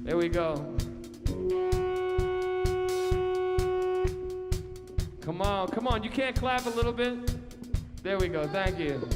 There we go. Come on, you can't clap a little bit? There we go, thank you.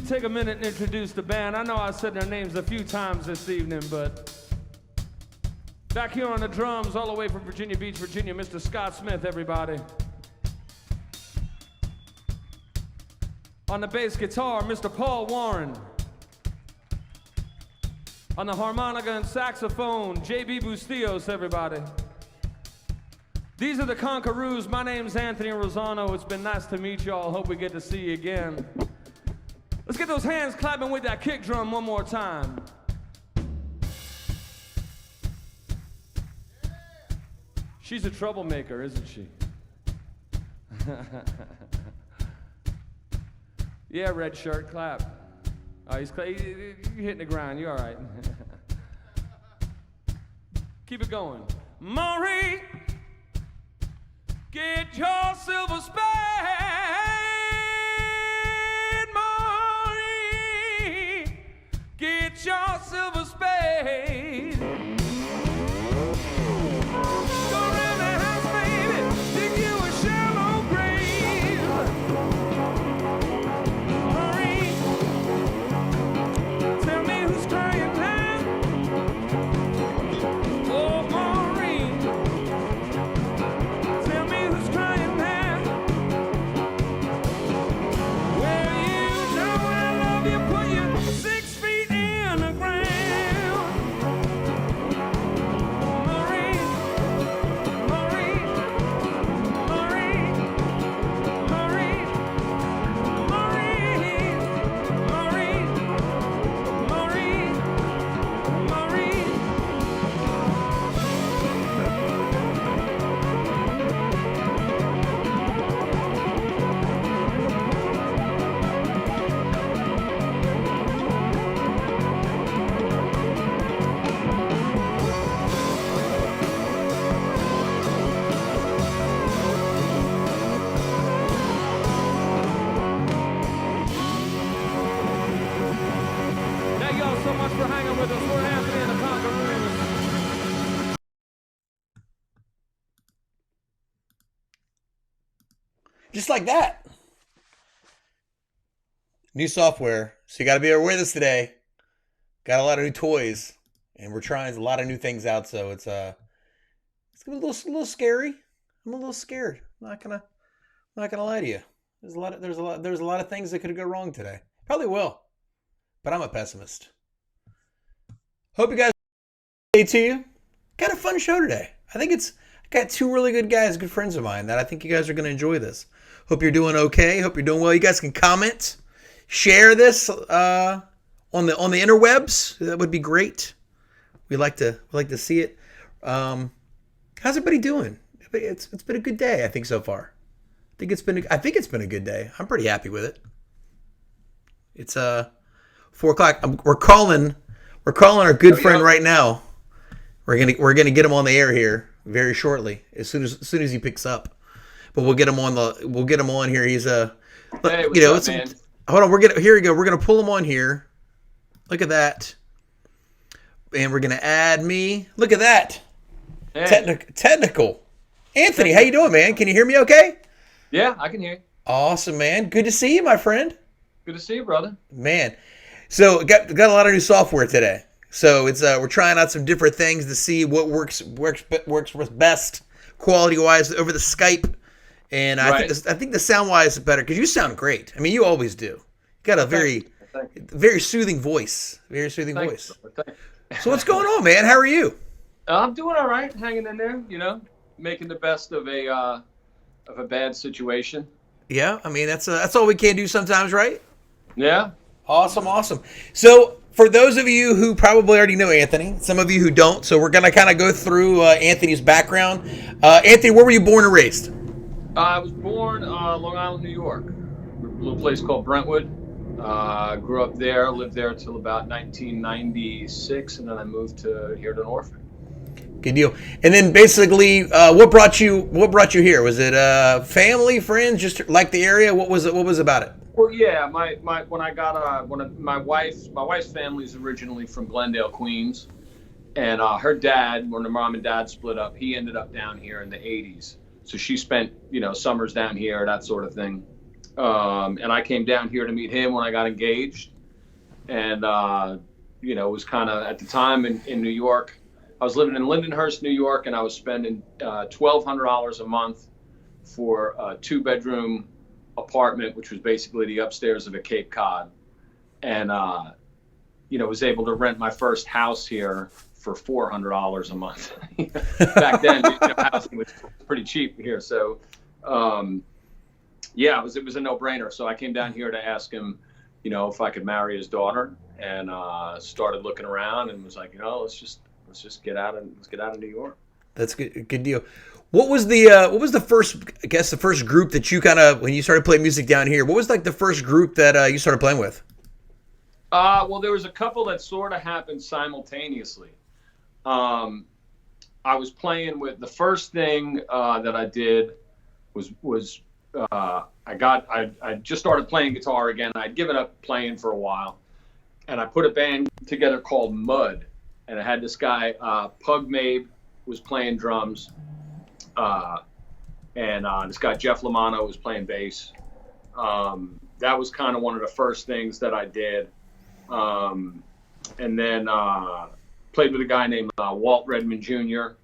Take a minute and introduce the band. I know I said their names a few times this evening, but back here on the drums, all the way from Virginia Beach, Virginia, Mr. Scott Smith, everybody. On the bass guitar, Mr. Paul Warren. On the harmonica and saxophone, J.B. Bustillos, everybody. These are the Conquerors. My name's Anthony Rosano. It's been nice to meet y'all. Hope we get to see you again. Let's get those hands clapping with that kick drum one more time. She's a troublemaker, isn't she? Yeah, red shirt, clap. Oh, you're hitting the ground, you're all right. Keep it going. Maureen, get your silver spade. Get your silver spade. Go around the house, baby, dig you a shallow grave. Maureen, tell me who's crying now. Oh, Maureen. with us. We're Anthony and the Conquerors. Just like that. New software. So you got to be with us today. Got a lot of new toys, and we're trying a lot of new things out. So it's a little scary. I'm a little scared. I'm not gonna lie to you. There's a lot of things that could go wrong today. Probably will, but I'm a pessimist. Hope you guys to you. Got a fun show today. I got two really good guys, good friends of mine that I think you guys are going to enjoy this. Hope you're doing okay. Hope you're doing well. You guys can comment, share this on the interwebs. That would be great. We like to see it. How's everybody doing? It's been a good day, I think, so far. I think it's been a good day. I'm pretty happy with it. It's 4:00. We're calling our good friend right now. We're gonna get him on the air here very shortly, as soon as he picks up. But we'll get him on here. He's Hey, what's up, man? Hold on. Here we go. We're gonna pull him on here. Look at that. And we're gonna add me. Look at that. Hey. Technical. Anthony, how you doing, man? Can you hear me okay? Yeah, I can hear you. Awesome, man. Good to see you, my friend. Good to see you, brother. Man. So got a lot of new software today. So it's we're trying out some different things to see what works best quality wise over the Skype, and I think the sound wise is better because you sound great. I mean, you always do. You got a very soothing voice. Very soothing voice. So what's going on, man? How are you? I'm doing all right, hanging in there. Making the best of a bad situation. Yeah, I mean that's all we can do sometimes, right? Yeah. Awesome. So for those of you who probably already know Anthony, some of you who don't, so we're going to kind of go through Anthony's background. Anthony, where were you born and raised? I was born Long Island, New York, a little place called Brentwood. Grew up there, lived there until about 1996, and then I moved here to Norfolk. Good deal. And then basically, what brought you here? Was it family, friends, just like the area? What was about it? Well, yeah, my wife's family is originally from Glendale, Queens, and her dad, when her mom and dad split up, he ended up down here in the 80s. So she spent summers down here, that sort of thing. And I came down here to meet him when I got engaged, and it was kind of at the time in New York. I was living in Lindenhurst, New York, and I was spending $1,200 a month for a 2-bedroom apartment, which was basically the upstairs of a Cape Cod, and was able to rent my first house here for $400 a month. Back then, housing was pretty cheap here, so it was a no-brainer. So I came down here to ask him, if I could marry his daughter, and started looking around and was like, let's just get out of New York. That's good deal. What was the first group that you kind of, when you started playing music down here, what was like the first group that you started playing with? Well, there was a couple that sort of happened simultaneously. I was playing with, the first thing that I did was I just started playing guitar again. I'd given up playing for a while, and I put a band together called Mud, and I had this guy, Pug Mabe, was playing drums. And this guy Jeff Lamano was playing bass. That was kind of one of the first things that I did. And then played with a guy named Walt Redmond Jr.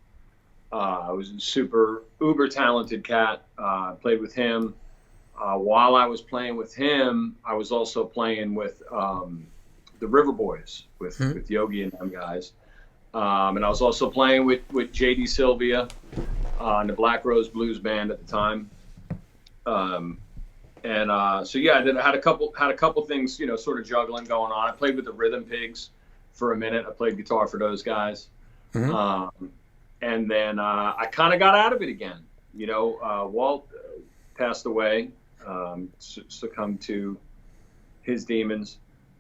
Was a super uber talented cat. Played with him. While I was playing with him, I was also playing with the River Boys, with Yogi and them guys. And I was also playing with J.D. Sylvia in the Black Rose Blues Band at the time. I had a couple things, sort of juggling going on. I played with the Rhythm Pigs for a minute. I played guitar for those guys. Mm-hmm. And then I kind of got out of it again. Walt passed away, succumbed to his demons.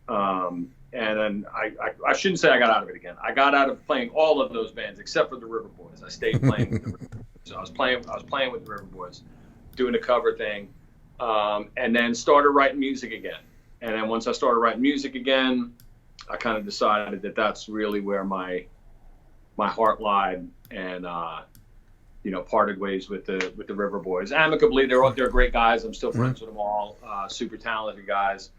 And then I shouldn't say I got out of it again. I got out of playing all of those bands except for the River Boys. I stayed playing with the River Boys. So I was playing with the River Boys, doing a cover thing, and then started writing music again. And then once I started writing music again, I kind of decided that that's really where my heart lied, and parted ways with the River Boys amicably. They're great guys. I'm still friends with them all. Super talented guys.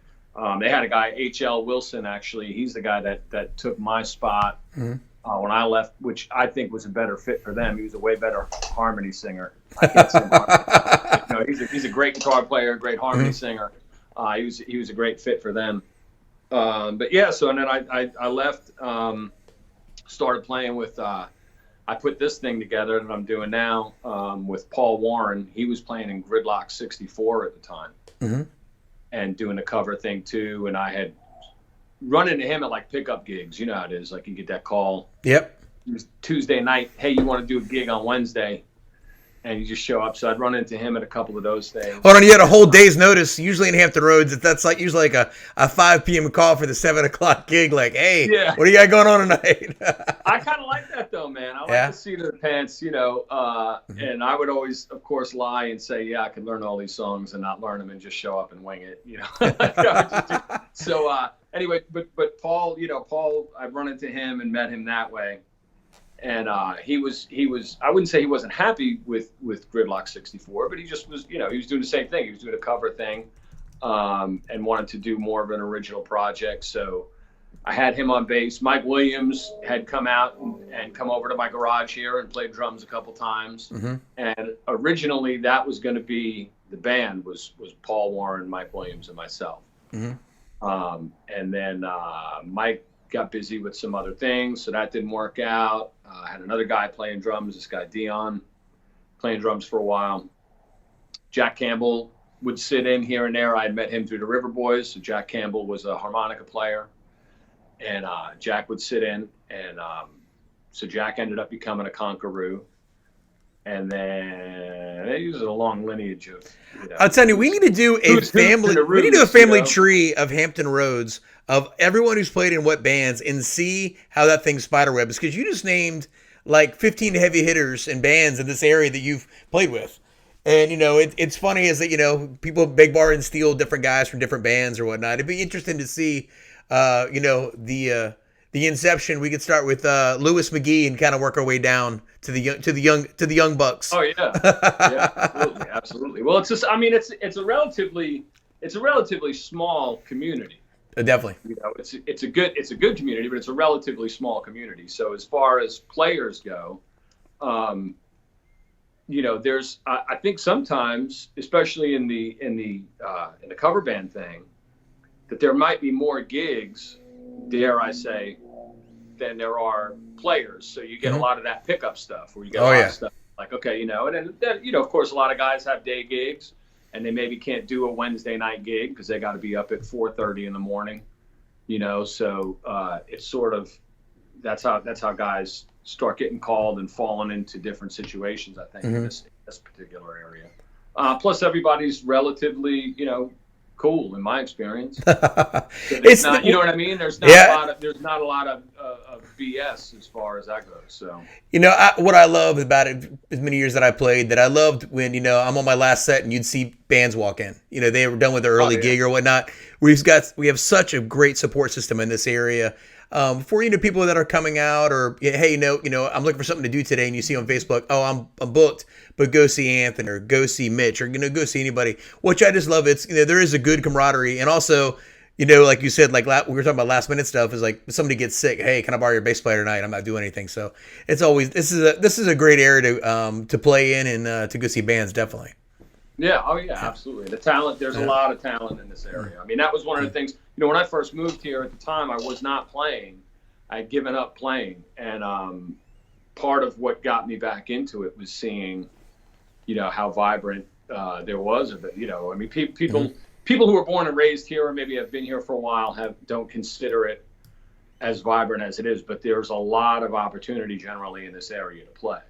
They had a guy, H.L. Wilson, actually. He's the guy that took my spot when I left, which I think was a better fit for them. He was a way better harmony singer. I can't sing harmony. He's a great guitar player, great harmony singer. He was a great fit for them. But yeah, so and then I left, started playing with. I put this thing together that I'm doing now with Paul Warren. He was playing in Gridlock 64 at the time, and doing a cover thing too. And I had run into him at like pickup gigs. You know how it is. Like you get that call. Yep. It was Tuesday night. Hey, you want to do a gig on Wednesday? And you just show up. So I'd run into him at a couple of those things. Hold on, you had a whole day's notice. Usually in Hampton Roads, that's like usually like a 5 p.m. call for the 7 o'clock gig. Like, hey, what do you got going on tonight? I kind of like that though, man. I like the seat of the pants, and I would always, of course, lie and say, yeah, I could learn all these songs and not learn them and just show up and wing it, So anyway, but Paul, I've run into him and met him that way. And he was. I wouldn't say he wasn't happy with Gridlock 64, but he just was. He was doing the same thing. He was doing a cover thing, and wanted to do more of an original project. So I had him on bass. Mike Williams had come out and come over to my garage here and played drums a couple times. And originally, that was going to be the band was Paul Warren, Mike Williams, and myself. And then Mike got busy with some other things, so that didn't work out. I had another guy playing drums, this guy Dion, playing drums for a while. Jack Campbell would sit in here and there. I had met him through the River Boys, so Jack Campbell was a harmonica player, and Jack would sit in, and so Jack ended up becoming a conqueror. And then it was a long lineage of. I'll tell you, we need to do a family. We need to do a family tree of Hampton Roads of everyone who's played in what bands and see how that thing spiderwebs. Because you just named like 15 heavy hitters and bands in this area that you've played with, and it's funny is that people beg, borrow, and steal different guys from different bands or whatnot. It'd be interesting to see, the inception. We could start with Lewis McGee and kind of work our way down to the young bucks. Oh yeah, absolutely. Well, it's just, it's a relatively small community. Definitely. It's a good community, but it's a relatively small community. So as far as players go, there's I think sometimes, especially in the cover band thing, that there might be more gigs, dare I say, than there are players. So you get a lot of that pickup stuff where you get a lot of stuff like, okay, and then, of course, a lot of guys have day gigs and they maybe can't do a Wednesday night gig because they got to be up at 4:30 in the morning, so it's sort of, that's how guys start getting called and falling into different situations, I think, in this particular area. Plus everybody's relatively, cool in my experience. So it's not, you know what I mean? There's not a lot of BS as far as that goes. So what I love about it, as many years that I played, that I loved when I'm on my last set and you'd see bands walk in. They were done with their early gig or whatnot. We have such a great support system in this area. For people that are coming out, or hey, I'm looking for something to do today, and you see on Facebook, oh, I'm booked, but go see Anthony or go see Mitch or go see anybody. Which I just love. It's there is a good camaraderie, and also like you said, like we were talking about last minute stuff, is like if somebody gets sick, hey, can I borrow your bass player tonight? I'm not doing anything, so it's always this is a great area to play in and to go see bands, definitely. Yeah. Oh yeah, absolutely. The talent. There's a lot of talent in this area. That was one of the things. When I first moved here at the time, I was not playing. I had given up playing, and part of what got me back into it was seeing, how vibrant there was of it. People who were born and raised here, or maybe have been here for a while, don't consider it as vibrant as it is. But there's a lot of opportunity generally in this area to play.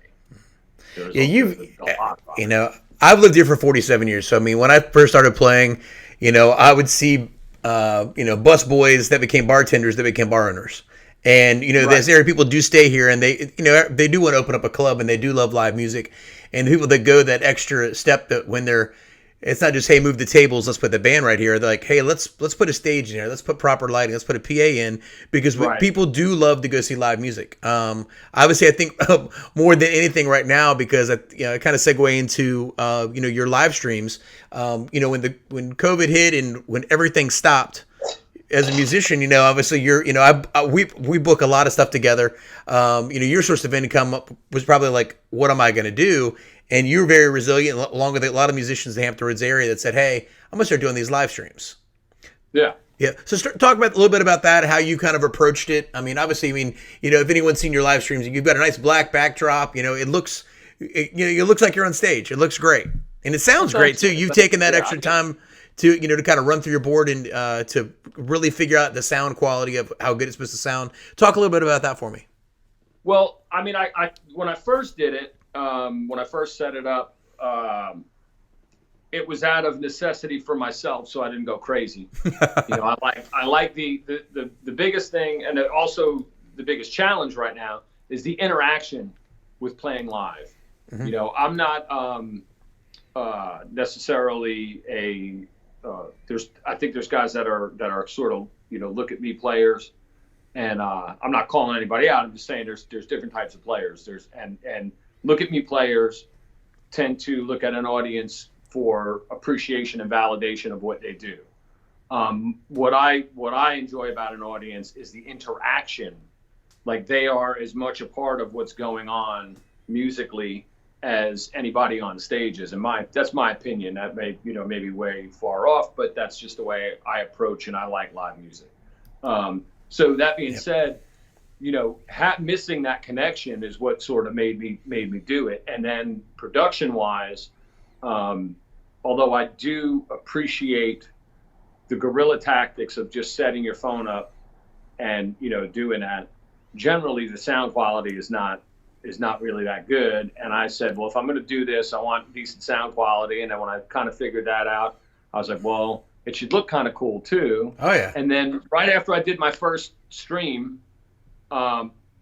I've lived here for 47 years. So when I first started playing, I would see. Bus boys that became bartenders, that became bar owners. And, this area, people do stay here and they do want to open up a club and they do love live music. And people that go that extra step that when they're, It's not just, hey, move the tables, let's put the band right here. They're like, hey, let's put a stage in here, let's put proper lighting, let's put a PA in, because people do love to go see live music. Obviously, I think more than anything right now, because I kind of segue into your live streams. When COVID hit and when everything stopped, as a musician, obviously we book a lot of stuff together. Your source of income was probably like, what am I going to do? And you're very resilient, along with a lot of musicians in the Hampton Roads area that said, hey, I'm going to start doing these live streams. Yeah. Yeah. So talk about a little bit about that, how you kind of approached it. I mean, obviously, if anyone's seen your live streams, you've got a nice black backdrop. It looks like you're on stage. It looks great. And it sounds great too. You've taken that extra time to kind of run through your board and to really figure out the sound quality of how good it's supposed to sound. Talk a little bit about that for me. Well, I mean, I when I first did it, when I first set it up, it was out of necessity for myself, so I didn't go crazy. I like the biggest thing, and also the biggest challenge right now is the interaction with playing live. Mm-hmm. I'm not necessarily I think there's guys that are sort of look at me players, and I'm not calling anybody out. I'm just saying there's different types of players. And look at me players tend to look at an audience for appreciation and validation of what they do. What I enjoy about an audience is the interaction. Like, they are as much a part of what's going on musically as anybody on stage is. And that's my opinion. That may be way far off, but that's just the way I approach and I like live music. So that being said, missing that connection is what sort of made me do it. And then production wise, although I do appreciate the guerrilla tactics of just setting your phone up and doing that, generally the sound quality is not really that good. And I said, well, if I'm going to do this, I want decent sound quality. And then when I kind of figured that out, I was like, well, it should look kind of cool too. Oh yeah. And then right after I did my first stream,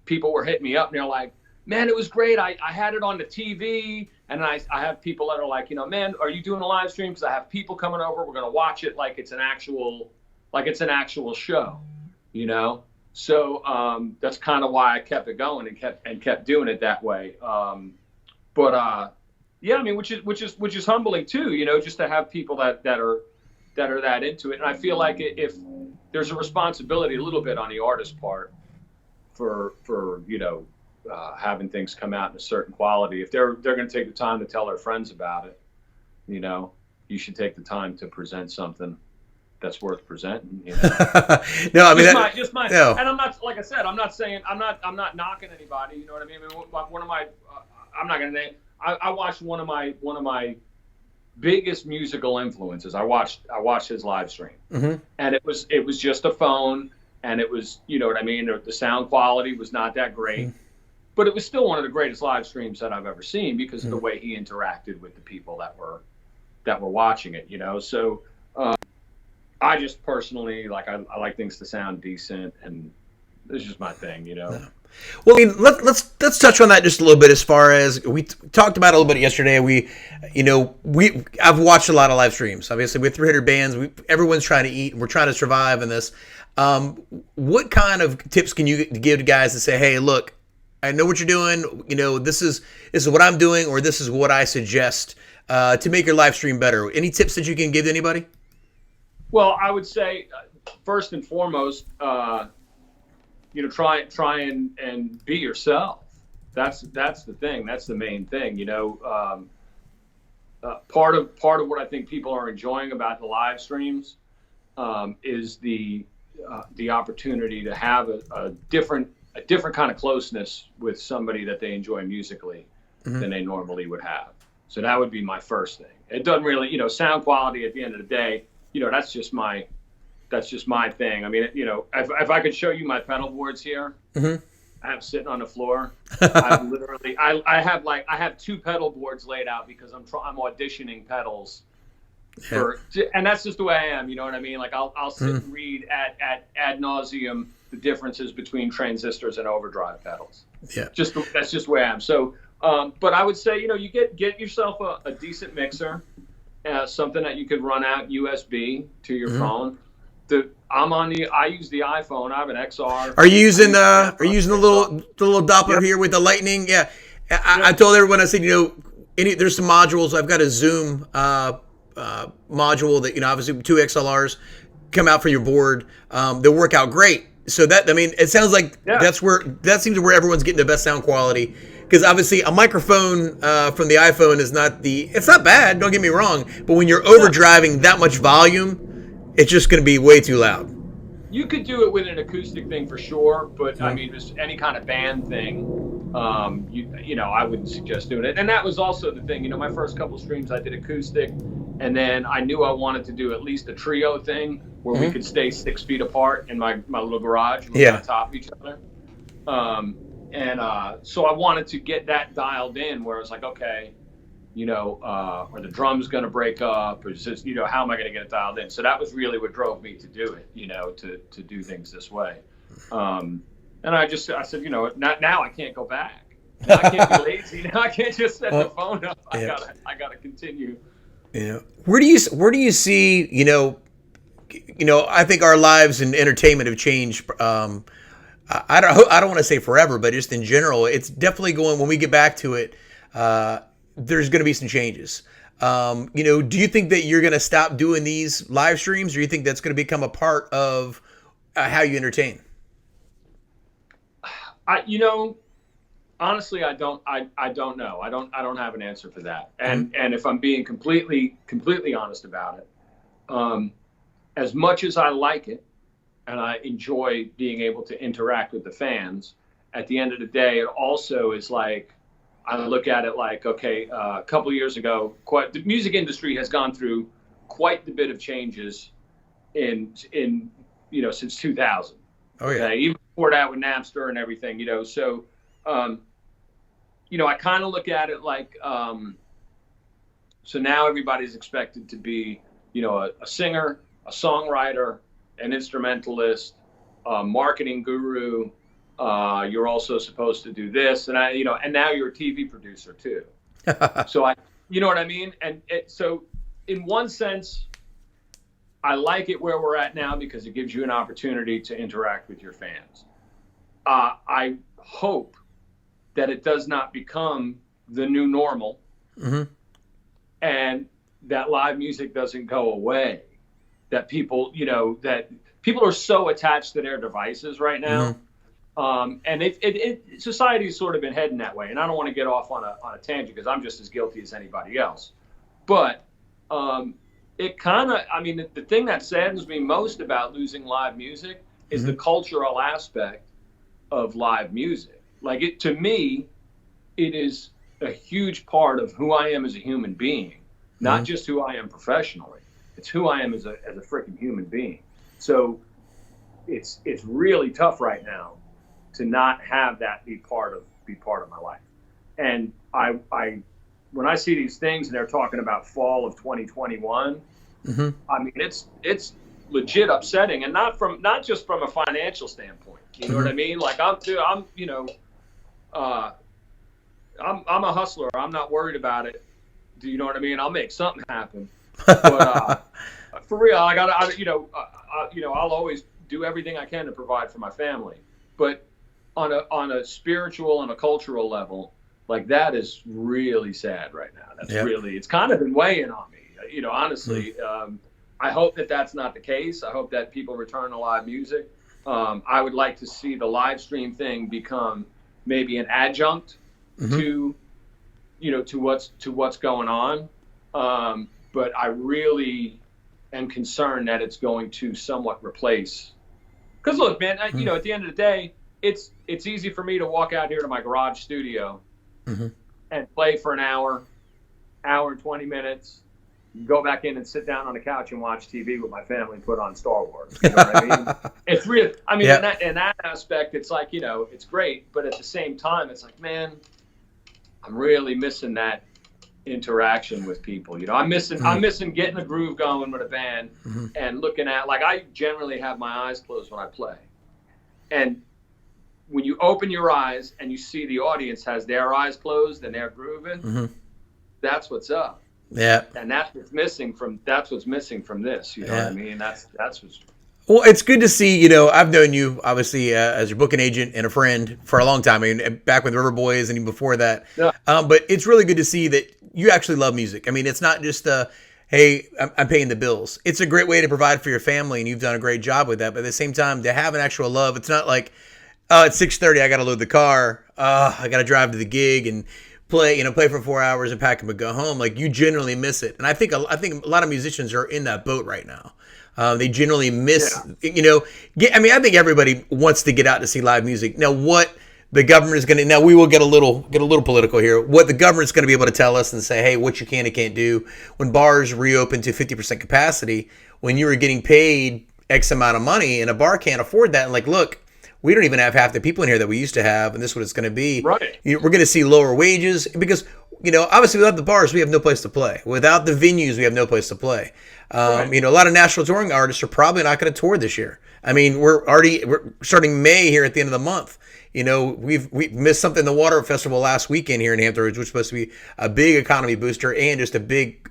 people were hitting me up and they're like, man, it was great. I had it on the TV. And I have people that are like, man, are you doing a live stream? Because I have people coming over. We're going to watch it like it's an actual show, So that's kind of why I kept it going and kept doing it that way. Yeah, I mean, which is humbling too, just to have people that are that into it. And I feel like if there's a responsibility a little bit on the artist's part for having things come out in a certain quality. If they're going to take the time to tell their friends about it, you should take the time to present something that's worth presenting. No, I mean, just my. No. And I'm not, like I said, I'm not saying I'm not knocking anybody. You know what I mean? One of my, I'm not going to name. I watched one of my biggest musical influences. I watched his live stream, mm-hmm. and it was just a phone, and it was, what I mean. The sound quality was not that great. Mm-hmm. But it was still one of the greatest live streams that I've ever seen because of the way he interacted with the people that were watching it, So I just personally I like things to sound decent, and this is just my thing, Yeah. Well, I mean, let's touch on that just a little bit. As far as we talked about it a little bit yesterday, I've watched a lot of live streams. Obviously, with 300 bands, everyone's trying to eat, and we're trying to survive in this. What kind of tips can you give to guys to say, hey, look, I know what you're doing. This is what I'm doing, or this is what I suggest to make your live stream better. Any tips that you can give to anybody? Well, I would say first and foremost, try and be yourself. That's the thing. That's the main thing. Part of what I think people are enjoying about the live streams is the opportunity to have a different kind of closeness with somebody that they enjoy musically mm-hmm. than they normally would have. So that would be my first thing. It doesn't really, sound quality at the end of the day, that's just my thing. I mean, if I could show you my pedal boards here, mm-hmm. I have sitting on the floor. I have 2 pedal boards laid out because I'm auditioning pedals and that's just the way I am. You know what I mean? Like I'll sit and read ad nauseum the differences between transistors and overdrive pedals. Yeah. That's just the way I am. So, but I would say, you get yourself a decent mixer something that you could run out USB to your phone. I use the iPhone. I have an XR. Are you using the little Doppler here with the lightning? Yeah. I told everyone, I said, there's some modules. I've got a Zoom module that, obviously 2 XLRs come out for your board. They'll work out great. So it sounds like that seems where everyone's getting the best sound quality. Because obviously a microphone from the iPhone it's not bad, don't get me wrong. But when you're overdriving that much volume, it's just going to be way too loud. You could do it with an acoustic thing for sure, but I mean, just any kind of band thing, I wouldn't suggest doing it. And that was also the thing. My first couple streams I did acoustic, and then I knew I wanted to do at least a trio thing where we could stay 6 feet apart in my little garage, on top of each other. So I wanted to get that dialed in, where it's like, okay, are the drums going to break up, or is this, how am I going to get it dialed in? So that was really what drove me to do it, to do things this way. And I said, now I can't go back. I can't be lazy. Now I can't just set the phone up. I gotta continue. Where do you see, I think our lives and entertainment have changed. I don't want to say forever, but just in general, it's definitely going, when we get back to it, there's going to be some changes. Do you think that you're going to stop doing these live streams, or do you think that's going to become a part of how you entertain? Honestly, I don't know. I don't have an answer for that. And if I'm being completely honest about it, as much as I like it and I enjoy being able to interact with the fans, at the end of the day, it also is like, I look at it like, okay, a couple of years ago, the music industry has gone through quite the bit of changes in since 2000. Oh yeah. Okay? Even before that with Napster and everything, So, I kind of look at it like, so now everybody's expected to be, a singer, a songwriter, an instrumentalist, a marketing guru. You're also supposed to do this, and and now you're a TV producer too. So you know what I mean? And so in one sense, I like it where we're at now because it gives you an opportunity to interact with your fans. I hope that it does not become the new normal, and that live music doesn't go away. That people, that people are so attached to their devices right now. And society's sort of been heading that way. And I don't want to get off on a tangent because I'm just as guilty as anybody else. But it kind of, the thing that saddens me most about losing live music is the cultural aspect of live music. Like, to me, it is a huge part of who I am as a human being, not just who I am professionally. It's who I am as a freaking human being. So it's really tough right now to not have that be part of my life. And I when I see these things and they're talking about fall of 2021, it's legit upsetting, and not just from a financial standpoint. You know what I mean? Like I'm a hustler. I'm not worried about it. Do you know what I mean? I'll make something happen. But for real, I'll always do everything I can to provide for my family. But on a spiritual and a cultural level, like, that is really sad right now. That's really, it's kind of been weighing on me, honestly. I hope that that's not the case. I hope that people return to live music. I would like to see the live stream thing become maybe an adjunct to what's going on. But I really am concerned that it's going to somewhat replace. Because look, man, at the end of the day, it's easy for me to walk out here to my garage studio and play for an hour and 20 minutes, go back in and sit down on the couch and watch TV with my family and put on Star Wars. You know what I mean? It's real. In that aspect, it's like, it's great. But at the same time, it's like, man, I'm really missing that interaction with people. I'm missing getting a groove going with a band and looking at, like, I generally have my eyes closed when I play. And when you open your eyes and you see the audience has their eyes closed and they're grooving, that's what's up. Yeah. And that's what's missing from this. You know what I mean? That's what's Well, it's good to see, I've known you obviously as your booking agent and a friend for a long time. I mean, back with River Boys and even before that. yeah. But it's really good to see that you actually love music. I mean, it's not just hey, I'm paying the bills. It's a great way to provide for your family, and you've done a great job with that. But at the same time, to have an actual love, it's not like, oh, it's 6:30, I got to load the car. I got to drive to the gig and play for 4 hours and pack up and go home. Like, you generally miss it. And I think a lot of musicians are in that boat right now. They generally miss, I mean, I think everybody wants to get out to see live music. Now, what the government is going to, now we will get a little political here. What the government's going to be able to tell us and say, hey, what you can and can't do when bars reopen to 50% capacity, when you were getting paid X amount of money and a bar can't afford that. And like, look, we don't even have half the people in here that we used to have, and this is what it's going to be. Right. We're going to see lower wages because, obviously without the bars, we have no place to play. Without the venues, we have no place to play. Right. A lot of national touring artists are probably not going to tour this year. I mean, we're starting May here at the end of the month. We've missed something, the Water Festival last weekend here in Hampton Roads, which was supposed to be a big economy booster and just a big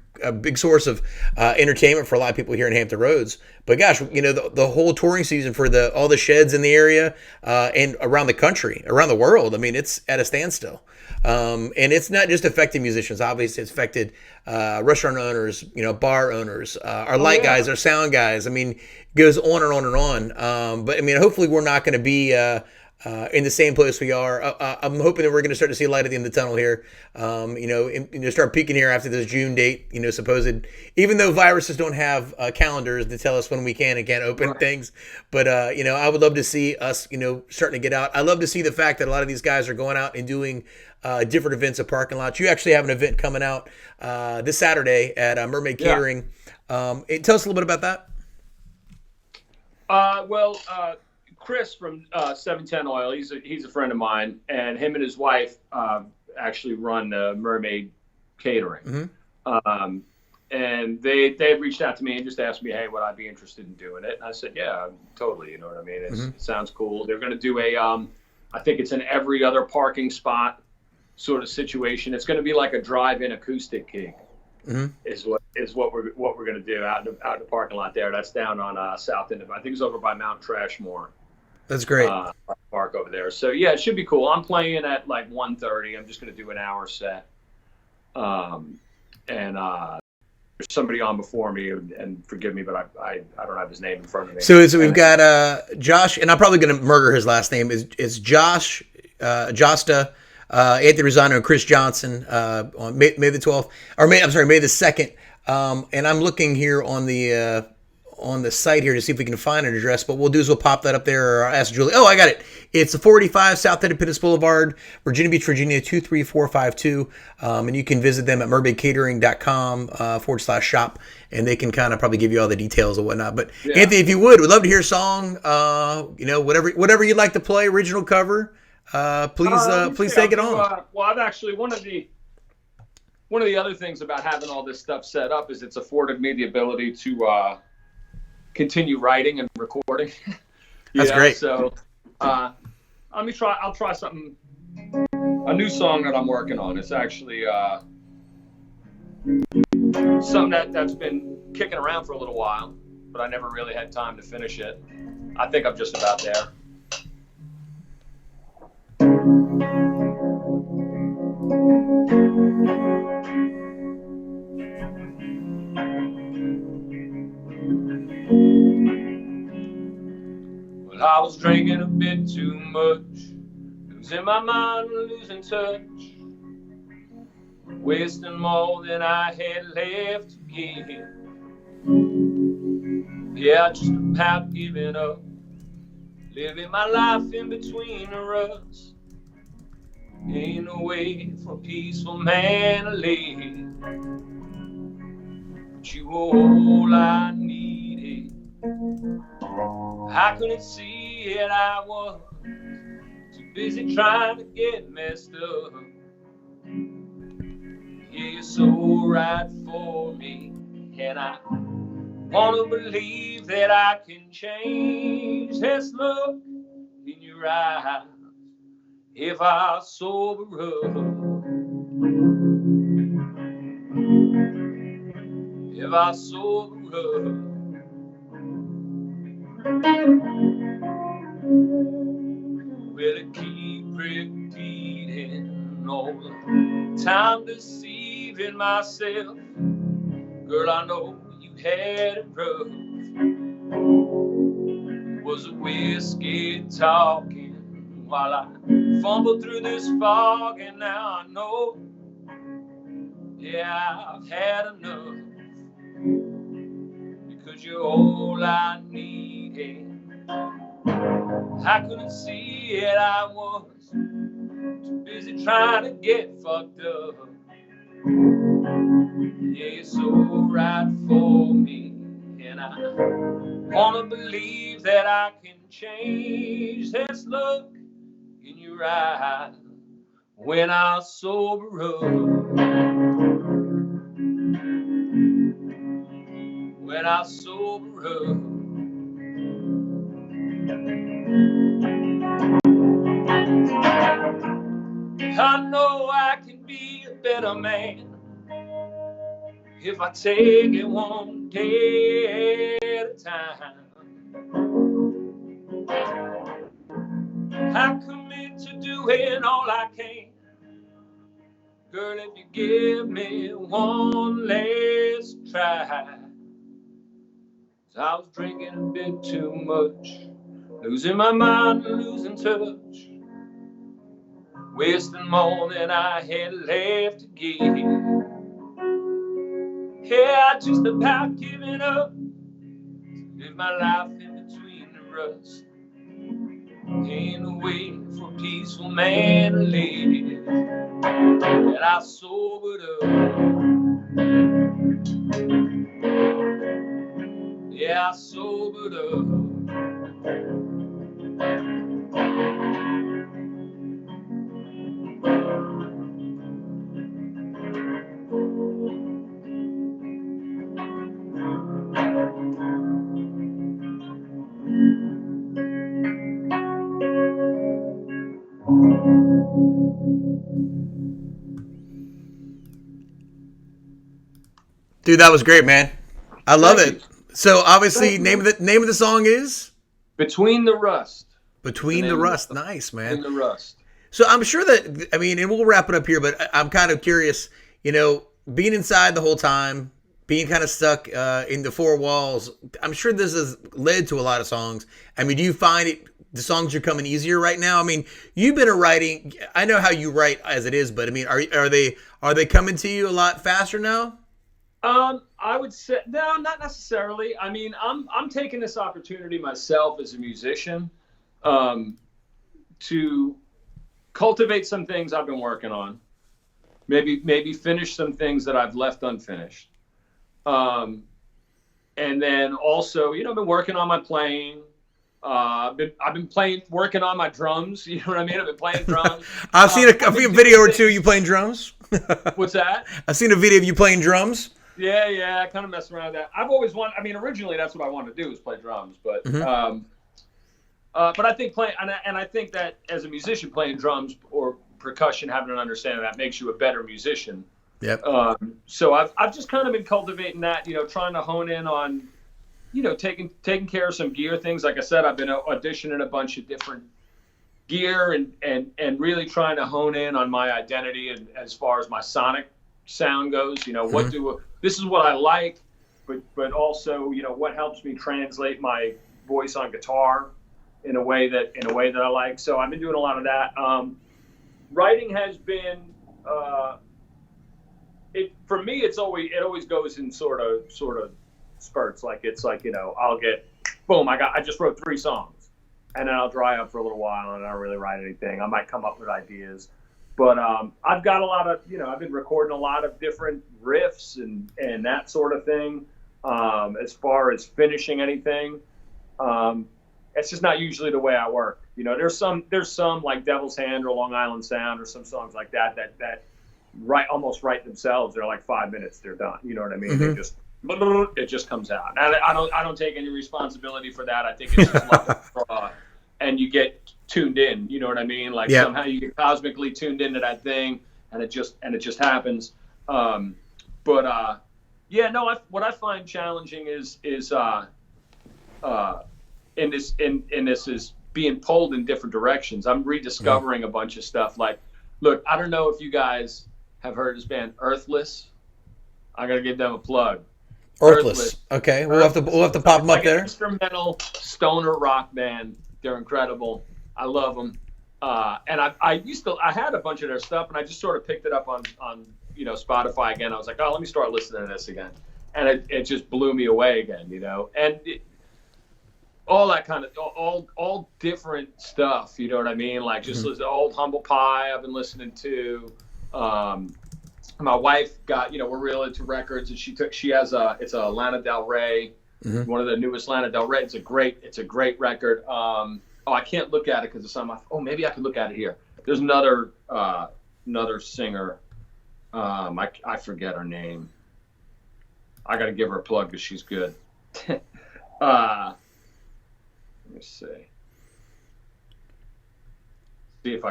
source of entertainment for a lot of people here in Hampton Roads. But gosh, the whole touring season for all the sheds in the area and around the country, around the world, I mean, it's at a standstill. And it's not just affecting musicians. Obviously, it's affected restaurant owners, bar owners, our light guys, our sound guys. I mean, it goes on and on and on. But I mean, hopefully we're not going to be in the same place we are. I'm hoping that we're going to start to see light at the end of the tunnel here. Start peaking here after this June date. Supposed, even though viruses don't have calendars to tell us when we can and can't open things. But I would love to see us, starting to get out. I love to see the fact that a lot of these guys are going out and doing different events at parking lots. You actually have an event coming out this Saturday at Mermaid Catering. Tell us a little bit about that. Chris from 710 Oil, he's a friend of mine, and him and his wife actually run Mermaid Catering. Mm-hmm. And they reached out to me and just asked me, hey, would I be interested in doing it? And I said, yeah, totally. You know what I mean? It sounds cool. They're going to do I think it's an every other parking spot sort of situation. It's going to be like a drive-in acoustic gig. Mm-hmm. Is what we're going to do out in the parking lot there. That's down on south end of, I think it's over by Mount Trashmore. That's great. Park over there. So yeah, it should be cool. I'm playing at like 1:30. I'm just going to do an hour set. There's somebody on before me, and forgive me, but I don't have his name in front of me. So we've got Josh, and I'm probably going to murder his last name. Is Josh Josta, Anthony Rosano, and Chris Johnson on May the 12th, or May the 2nd. And I'm looking here on the site here to see if we can find an address, but what we'll do is we'll pop that up there, or ask Julie. Oh, I got it. It's 485 South Independence Boulevard, Virginia Beach, Virginia 23452. And you can visit them at mermaidcatering.com/shop, and they can kind of probably give you all the details and whatnot. But Anthony, if you would love to hear a song, whatever you'd like to play, original cover, please take it on. I've actually, one of the other things about having all this stuff set up is it's afforded me the ability to continue writing and recording. That's great. So I'll try something, a new song that I'm working on. It's actually something that's been kicking around for a little while, but I never really had time to finish it. I think I'm just about there. Well, I was drinking a bit too much, losing my mind, losing touch, wasting more than I had left to give. Yeah, just about giving up, living my life in between the ruts. Ain't no way for a peaceful man to live, but you were all I needed. I couldn't see it, I was too busy trying to get messed up. Yeah, you're so right for me, and I wanna believe that I can change. There's look in your eyes if I sober up. if I sober up. Will it keep repeating all the time, deceiving myself? Girl, I know you had it rough. Was it whiskey talking while I fumbled through this fog? And now I know, yeah, I've had enough. Because you're all I needed. I couldn't see it, I was too busy trying to get fucked up. Yeah, you're so right for me, and I wanna believe that I can change. There's look in your eyes when I sober up. When I sober up. I know I can be a better man if I take it one day at a time. I commit to doing all I can. Girl, if you give me one last try. I was drinking a bit too much, losing my mind, losing touch, wasting more than I had left to give. Yeah, just about giving up. Live my life in between the rust. Ain't no way for a peaceful man to live. And I sobered up. Yeah, I sobered up. Dude, that was great, man. I love Thank it. you. So obviously, Thank you. name of the song is Between the Rust. Between the Rust. Nice, man. Between the Rust. So I'm sure that, I mean, and we'll wrap it up here, but I'm kind of curious, you know, being inside the whole time, being kind of stuck in the four walls, I'm sure this has led to a lot of songs. I mean, do you find the songs are coming easier right now? I mean, you've been writing, I know how you write as it is, but I mean, are they coming to you a lot faster now? I would say no, not necessarily. I mean, I'm taking this opportunity myself as a musician to cultivate some things I've been working on. Maybe finish some things that I've left unfinished. And then also, you know, I've been working on my playing. I've been working on my drums. You know what I mean? I've been playing drums. I've seen a video or two. You playing drums? What's that? I've seen a video of you playing drums. Yeah, I kind of mess around with that. I've always wanted. I mean, originally that's what I wanted to do was play drums, but but I think I think that as a musician playing drums or percussion, having an understanding of that makes you a better musician. Yep. So I've just kind of been cultivating that, you know, trying to hone in on, you know, taking care of some gear things. Like I said, I've been auditioning a bunch of different gear and really trying to hone in on my identity and as far as my sonic sound goes. You know, this is what I like, but also, you know, what helps me translate my voice on guitar in a way that I like. So I've been doing a lot of that. Writing has been for me. It always goes in sort of spurts. Like it's like, you know, I'll get boom. I just wrote 3 songs, and then I'll dry up for a little while and I don't really write anything. I might come up with ideas. But I've got a lot of, you know, I've been recording a lot of different riffs and that sort of thing. As far as finishing anything, it's just not usually the way I work. You know, there's some like Devil's Hand or Long Island Sound or some songs like that almost write themselves. They're like 5 minutes, they're done. You know what I mean? Mm-hmm. It just comes out. And I don't take any responsibility for that. I think it's just like and you get tuned in, you know what I mean? Like somehow you get cosmically tuned into that thing, and it just happens. But Yeah, no. What I find challenging is in this is being pulled in different directions. I'm rediscovering a bunch of stuff. Like, look, I don't know if you guys have heard this band Earthless. I gotta give them a plug. Earthless. Okay, we'll have to pop them up Like an there. instrumental stoner rock band. They're incredible. I love them. And I had a bunch of their stuff, and I just sort of picked it up on Spotify again. I was like, oh, let me start listening to this again, and it just blew me away again, and all that kind of all different stuff. You know what I mean? Like just listen to old Humble Pie. I've been listening to. My wife got, we're real into records, and it's a Lana Del Rey, one of the newest Lana Del Rey. It's a great record. I can't look at it because it's on my. Oh, maybe I can look at it here. There's another singer. I forget her name. I got to give her a plug because she's good. Let me see. See if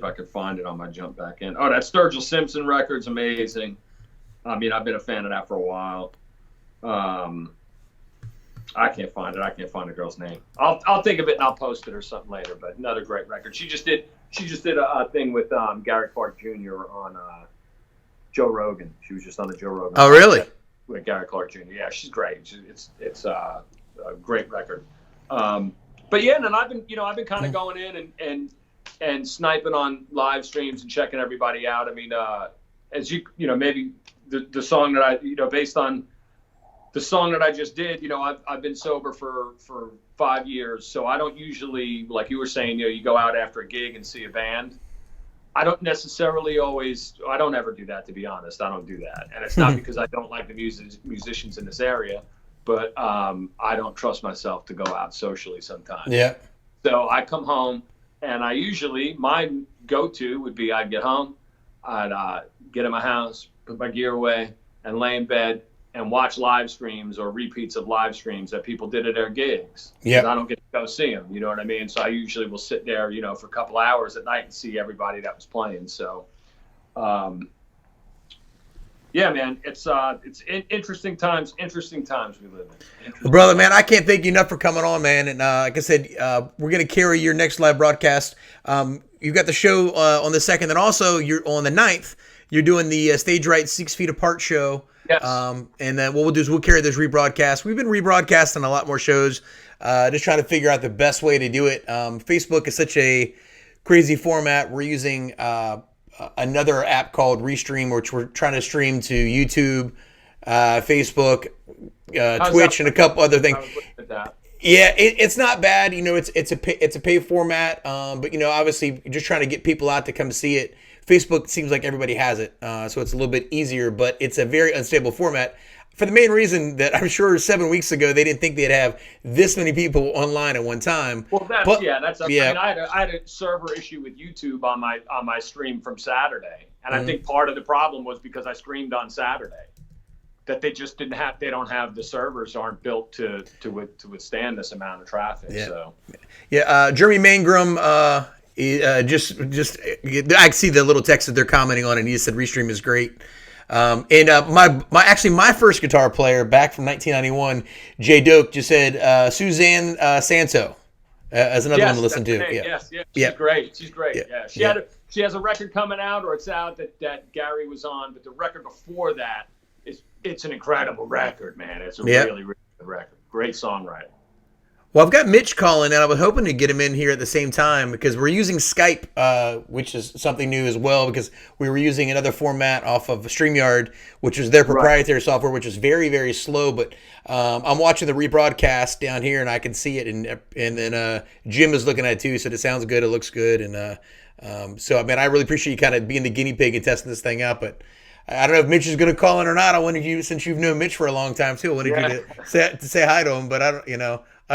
I could find it on my jump back in. Oh, that Sturgill Simpson record's amazing. I mean, I've been a fan of that for a while. I can't find it. I can't find the girl's name. I'll think of it and I'll post it or something later. But another great record. She just did a thing with Gary Clark Jr. on Joe Rogan. She was just on the Joe Rogan. Oh, really? With Gary Clark Jr. Yeah, she's great. It's a great record. But yeah, and I've been kind of going in and sniping on live streams and checking everybody out. I mean, as maybe the song that I, based on the song that I just did, I've been sober for 5 years. So I don't usually, like you were saying, you go out after a gig and see a band. I don't necessarily I don't ever do that, to be honest. I don't do that. And it's not because I don't like the musicians in this area, but I don't trust myself to go out socially sometimes. Yeah. So I come home, and my go-to would be I'd get home, I'd get in my house, put my gear away, and lay in bed and watch live streams or repeats of live streams that people did at their gigs. Yeah. I don't get to go see them, you know what I mean? So I usually will sit there, for a couple hours at night and see everybody that was playing. So, yeah, man, it's interesting times we live in. Well, brother, man, I can't thank you enough for coming on, man. And like I said, we're going to carry your next live broadcast. You've got the show on the 2nd, and also you're on the 9th. You're doing the Stage Right 6 Feet Apart show. Yes. And then what we'll do is we'll carry those rebroadcasts. We've been rebroadcasting a lot more shows, just trying to figure out the best way to do it. Facebook is such a crazy format. We're using another app called Restream, which we're trying to stream to YouTube, Facebook, Twitch, and a couple other things. Yeah, it's not bad. It's a pay format, but obviously just trying to get people out to come see it. Facebook seems like everybody has it, so it's a little bit easier, but it's a very unstable format for the main reason that I'm sure 7 weeks ago they didn't think they'd have this many people online at one time. Well, I mean, I had a server issue with YouTube on my stream from Saturday, and I think part of the problem was because I streamed on Saturday, that they just don't have the servers aren't built to withstand this amount of traffic. Yeah. So Jeremy Mangrum. Just I see the little text that they're commenting on, and he said Restream is great. My first guitar player back from 1991, Jay Doak, just said Suzanne Santo as another one to listen to. Yes, she's great. She's great. Yeah, she has a record coming out, or it's out that Gary was on, but the record before that it's an incredible record, man. It's a really, really good record. Great songwriter. Well, I've got Mitch calling, and I was hoping to get him in here at the same time because we're using Skype, which is something new as well, because we were using another format off of StreamYard, which is their proprietary software, which is very, very slow. But I'm watching the rebroadcast down here, and I can see it, and then Jim is looking at it too, so it sounds good, it looks good, and so I mean, I really appreciate you kind of being the guinea pig and testing this thing out, but. I don't know if Mitch is going to call in or not. I wanted you, since you've known Mitch for a long time too, I wanted you to say hi to him, but I don't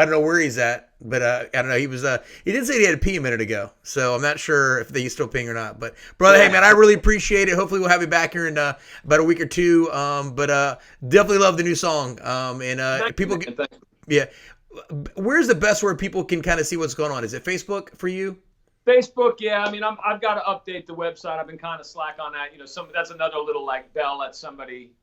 know where he's at, but I don't know. He was he did say he had to pee a minute ago, so I'm not sure if he's still peeing or not. But brother, hey man, I really appreciate it. Hopefully we'll have you back here in about a week or two. But definitely love the new song. People, where's the best where people can kind of see what's going on? Is it Facebook for you? Facebook, yeah. I mean, I've got to update the website. I've been kind of slack on that. That's another little like bell that somebody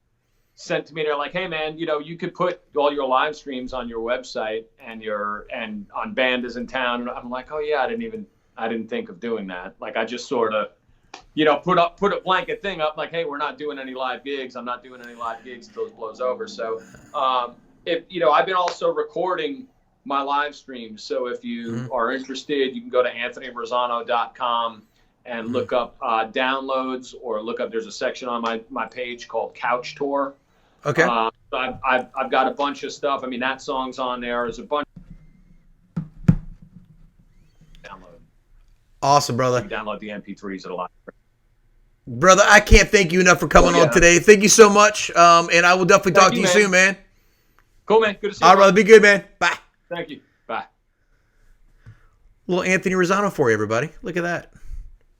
sent to me. They're like, hey man, you could put all your live streams on your website and on Band is in Town. And I'm like, oh yeah, I didn't think of doing that. Like I just sort of, put a blanket thing up like, hey, we're not doing any live gigs. I'm not doing any live gigs until it blows over. So I've been also recording my live streams. So if you are interested, you can go to anthonyrosano.com and look up downloads, or there's a section on my page called Couch Tour. Okay. I've got a bunch of stuff. I mean, that song's on there. There's a bunch. Download. Awesome, brother. You can download the MP3s at a lot. Brother, I can't thank you enough for coming on today. Thank you so much. And I will definitely talk to you soon, man. Cool, man. Good to see you. All right, brother. Be good, man. Bye. Thank you. Bye. Little Anthony Rosano for you, everybody. Look at that.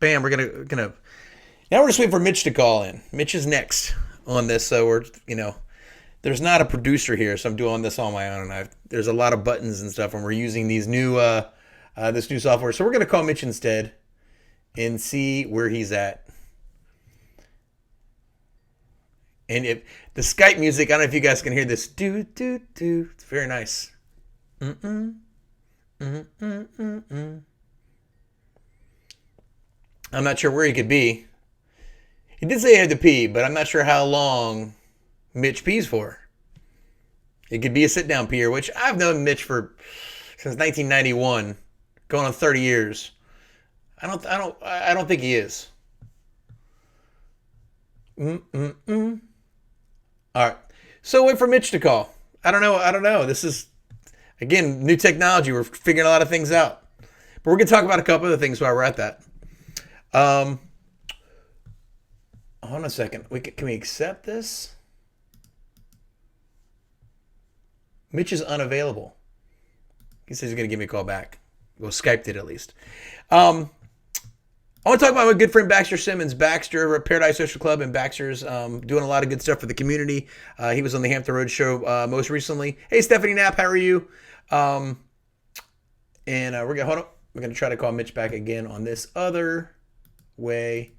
Bam. We're gonna. Now we're just waiting for Mitch to call in. Mitch is next on this, so we're there's not a producer here, so I'm doing this on my own. And there's a lot of buttons and stuff, and we're using these new this new software. So we're gonna call Mitch instead and see where he's at. And if the Skype music, I don't know if you guys can hear this. Do do do. It's very nice. I'm not sure where he could be. He did say he had to pee, but I'm not sure how long Mitch pees for. It could be a sit-down peer, which I've known Mitch since 1991, going on 30 years. I don't think he is. All right. So wait for Mitch to call. I don't know. This is, again, new technology. We're figuring a lot of things out. But we're going to talk about a couple other things while we're at that. Hold on a second. Can we accept this? Mitch is unavailable. He says he's going to give me a call back. Well, Skype did at least. I want to talk about my good friend Baxter Simmons. Baxter over at Paradise Social Club, and Baxter's doing a lot of good stuff for the community. He was on the Hampton Road show most recently. Hey, Stephanie Knapp, how are you? And we're gonna hold on. We're gonna try to call Mitch back again on this other way.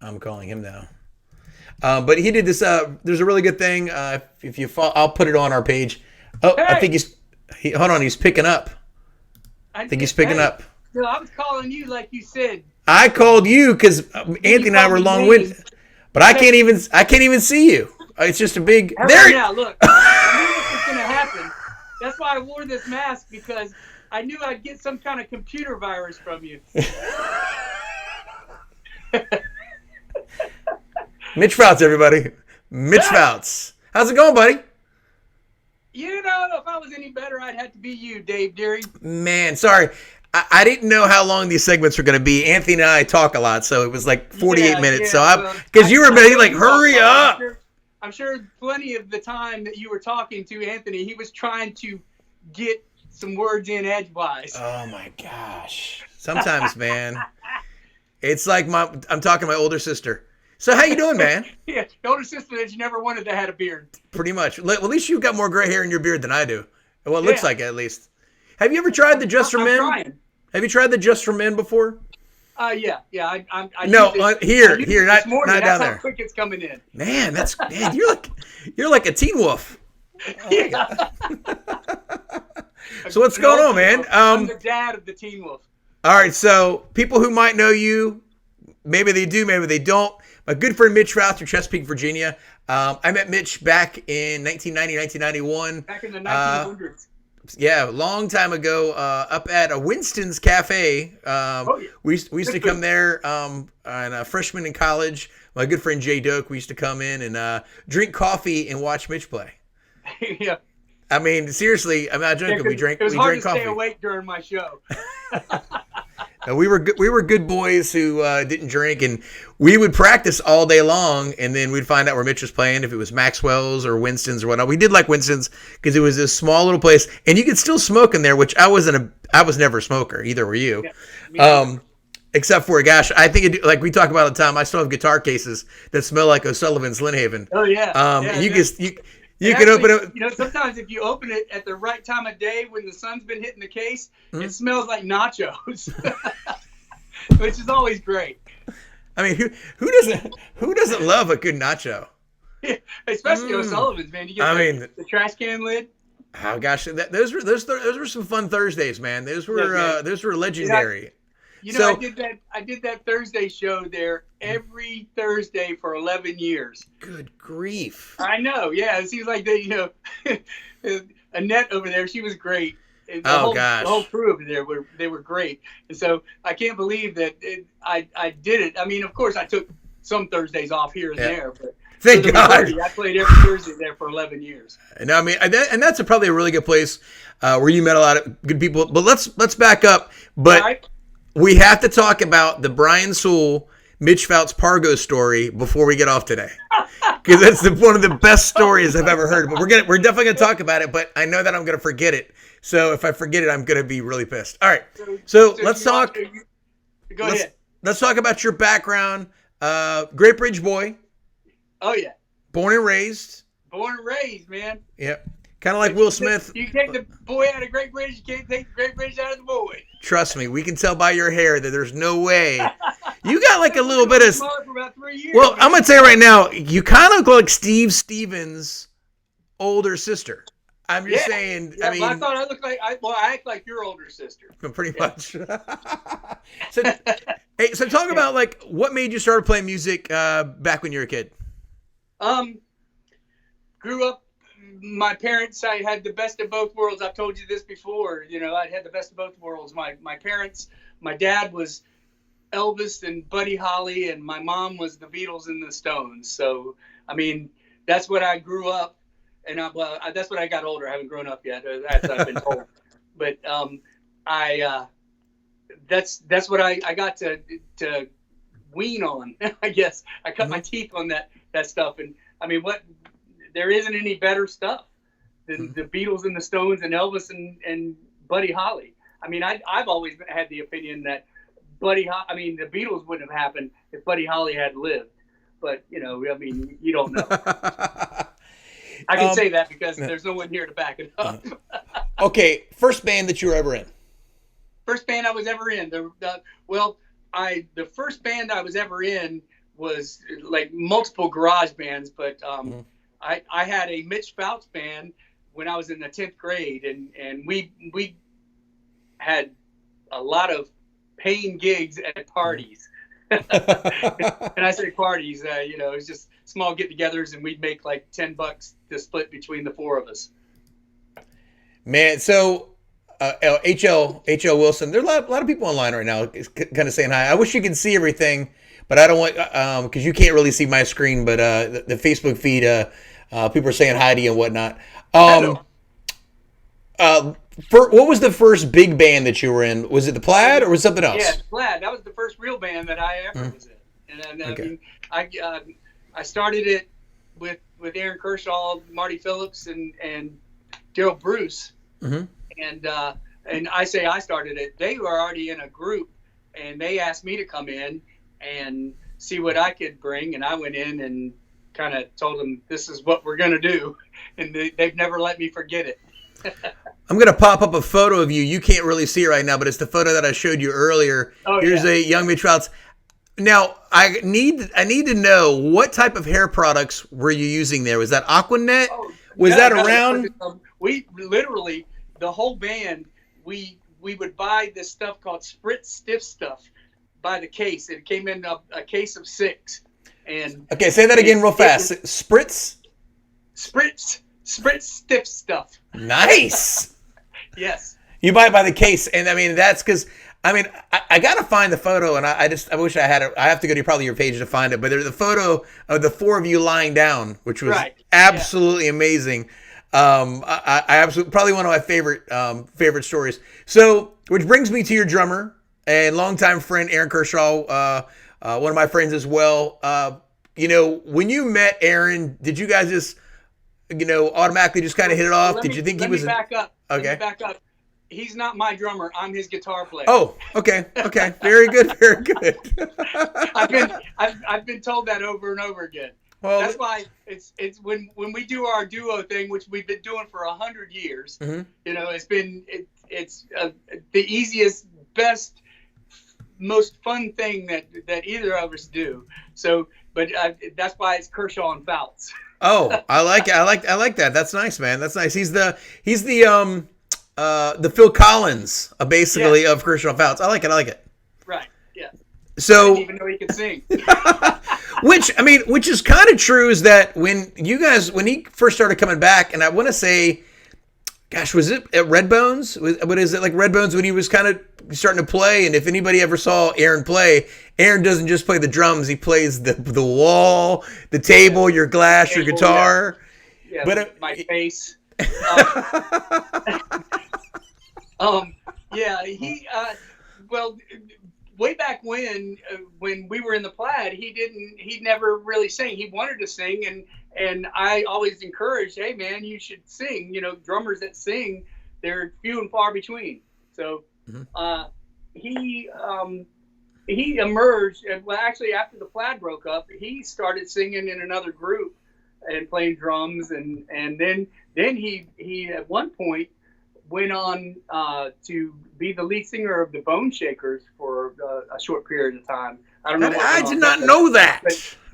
I'm calling him now. But he did this. There's a really good thing. If you follow, I'll put it on our page. Oh, hey! I think hold on. He's picking up. I think he's picking up. No, I was calling you like you said. I called you because Anthony and I were long-winded, but I can't even see you. It's just a big. There. Now, look, I knew this was gonna happen. That's why I wore this mask, because I knew I'd get some kind of computer virus from you. Mitch Foutz, everybody. Mitch Foutz. How's it going, buddy? If I was any better, I'd have to be you, Dave Deary. Man, sorry. I didn't know how long these segments were going to be. Anthony and I talk a lot, so it was like 48 minutes. Yeah, so because you were like, hurry up. I'm sure plenty of the time that you were talking to Anthony, he was trying to get some words in edgewise. Oh my gosh. Sometimes, man, it's like I'm talking to my older sister. So how you doing, man? Yeah, the older sister that you never wanted to have a beard. Pretty much. Well, at least you've got more gray hair in your beard than I do. Well, it looks like it, at least. Have you ever tried the Just for Men? Trying. Have you tried the Just for Men before? Yeah. I no, here, not down there. That's how quick it's coming in. Man, you're like a teen wolf. Yeah. So what's going on, man? I'm the dad of the Teen Wolf. All right, so people who might know you, maybe they do, maybe they don't. My good friend Mitch Foutz from Chesapeake, Virginia. I met Mitch back in 1990, 1991. Back in the 1900s. Yeah, long time ago, up at a Winston's Cafe. We used to come there, and a freshman in college. My good friend Jay Doak, we used to come in and drink coffee and watch Mitch play. Yeah. I mean, seriously, I'm not joking. We drank coffee. It was hard to stay awake during my show. We were good boys who didn't drink, and we would practice all day long, and then we'd find out where Mitch was playing, if it was Maxwell's or Winston's or whatnot. We did like Winston's because it was this small little place, and you could still smoke in there, which I was never a smoker. Either were you. Yeah, except for, gosh, I think like we talk about all the time, I still have guitar cases that smell like O'Sullivan's Lynnhaven. Oh yeah. You can open it. Sometimes if you open it at the right time of day when the sun's been hitting the case, it smells like nachos, which is always great. I mean, who doesn't love a good nacho? Especially O'Sullivan's, man. You get the trash can lid. Oh gosh, those were some fun Thursdays, man. Those were legendary. I did that Thursday show there every Thursday for 11 years. Good grief! I know. Yeah, it seems like Annette over there, she was great. Gosh, the whole crew over there were great, and so I can't believe that I did it. I mean, of course, I took some Thursdays off here and there, but. Thank God. I played every Thursday there for 11 years. No, I mean, and that's probably a really good place where you met a lot of good people. But let's back up. But we have to talk about the Brian Sewell, Mitch Foutz Pargo story before we get off today, because that's one of the best stories I've ever heard. But we're definitely gonna talk about it. But I know that I'm gonna forget it. So if I forget it, I'm gonna be really pissed. All right. So let's talk. Go ahead. Let's talk about your background. Great Bridge boy. Oh, yeah. Born and raised. Born and raised, man. Yep. Kind of like Will Smith. You take the boy out of Great Bridge, you can't take the Great Bridge out of the boy. Trust me, we can tell by your hair that there's no way. You got like a little bit of... For about 3 years, well, I'm going to tell you right now, you kind of look like Steve Stevens' older sister. I'm just saying, I mean... I thought I looked like... I act like your older sister. Pretty much. So talk about, like, what made you start playing music back when you were a kid? Grew up, my parents, I had the best of both worlds. I've told you this before, I had the best of both worlds. My parents, my dad was Elvis and Buddy Holly, and my mom was the Beatles and the Stones. So, I mean, that's what I grew up, and that's what I got older. I haven't grown up yet, as I've been told. But that's what I got to wean on, I guess. I cut my teeth on that stuff. And I mean, there isn't any better stuff than the Beatles and the Stones and Elvis and Buddy Holly. I mean, I've always had the opinion that the Beatles wouldn't have happened if Buddy Holly had lived. But, I mean, you don't know. I can say that because there's no one here to back it up. Okay, first band that you were ever in. First band I was ever in. The first band I was ever in was like multiple garage bands, but I had a Mitch Foutz band when I was in the 10th grade, and we had a lot of paying gigs at parties. And I say parties, it was just small get-togethers, and we'd make like $10 to split between the four of us. Man, so HL Wilson, there are a lot of people online right now kind of saying hi. I wish you could see everything, but I don't want, because you can't really see my screen, but the Facebook feed, people are saying hi to you and whatnot. What was the first big band that you were in? Was it the Plaid or was it something else? Yeah, the Plaid. That was the first real band that I ever was in. And okay. I mean, I started it with Aaron Kershaw, Marty Phillips, and Daryl Bruce. Mm-hmm. And I say I started it. They were already in a group, and they asked me to come in and see what I could bring. And I went in and kind of told them, this is what we're going to do. And they've never let me forget it. I'm going to pop up a photo of you. You can't really see it right now, but it's the photo that I showed you earlier. Oh, here's a young Mitch Foutz. Now, I need to know, what type of hair products were you using there? Was that Aquanet? Was that around? We literally, the whole band, we would buy this stuff called Spritz Stiff Stuff by the case. It came in a case of 6. And okay, say that again real fast. Spritz Stiff Stuff. Nice. Yes. You buy it by the case, and I mean that's because I gotta find the photo, and I wish I had it. I have to go to probably your page to find it, but there's a photo of the 4 of you lying down, which was absolutely amazing. I absolutely probably one of my favorite stories. So, which brings me to your drummer and longtime friend Aaron Kershaw, one of my friends as well. When you met Aaron, did you guys just automatically just kind of hit it off? Did you think he was? Back up. Okay. Let me back up. He's not my drummer. I'm his guitar player. Oh, okay. Very good. I've been told that over and over again. Well, that's why it's when we do our duo thing, which we've been doing for 100 years. Mm-hmm. It's been the easiest, best most fun thing that either of us do. So, but that's why it's Kershaw and Foutz. Oh, I like it. I like that. That's nice, man. That's nice. He's the Phil Collins, basically, of Kershaw and Foutz. I like it. Right. Yeah. So, I didn't even know he could sing. which is kind of true, is that when he first started coming back, and I want to say, gosh, was it at Redbones? What is it, like Redbones, when he was kind of starting to play? And if anybody ever saw Aaron play, Aaron doesn't just play the drums; he plays the wall, the table, your glass, your guitar. Yeah, but my face. Yeah, he. Well, way back when we were in the Plaid, he never really sang. He wanted to sing, and I always encouraged, hey man, you should sing. You know, drummers that sing, they're few and far between. So he emerged. Well, actually, after the Plaid broke up, he started singing in another group and playing drums, and then he at one point went on to be the lead singer of the Bone Shakers for a short period of time. I don't know. I did not know that.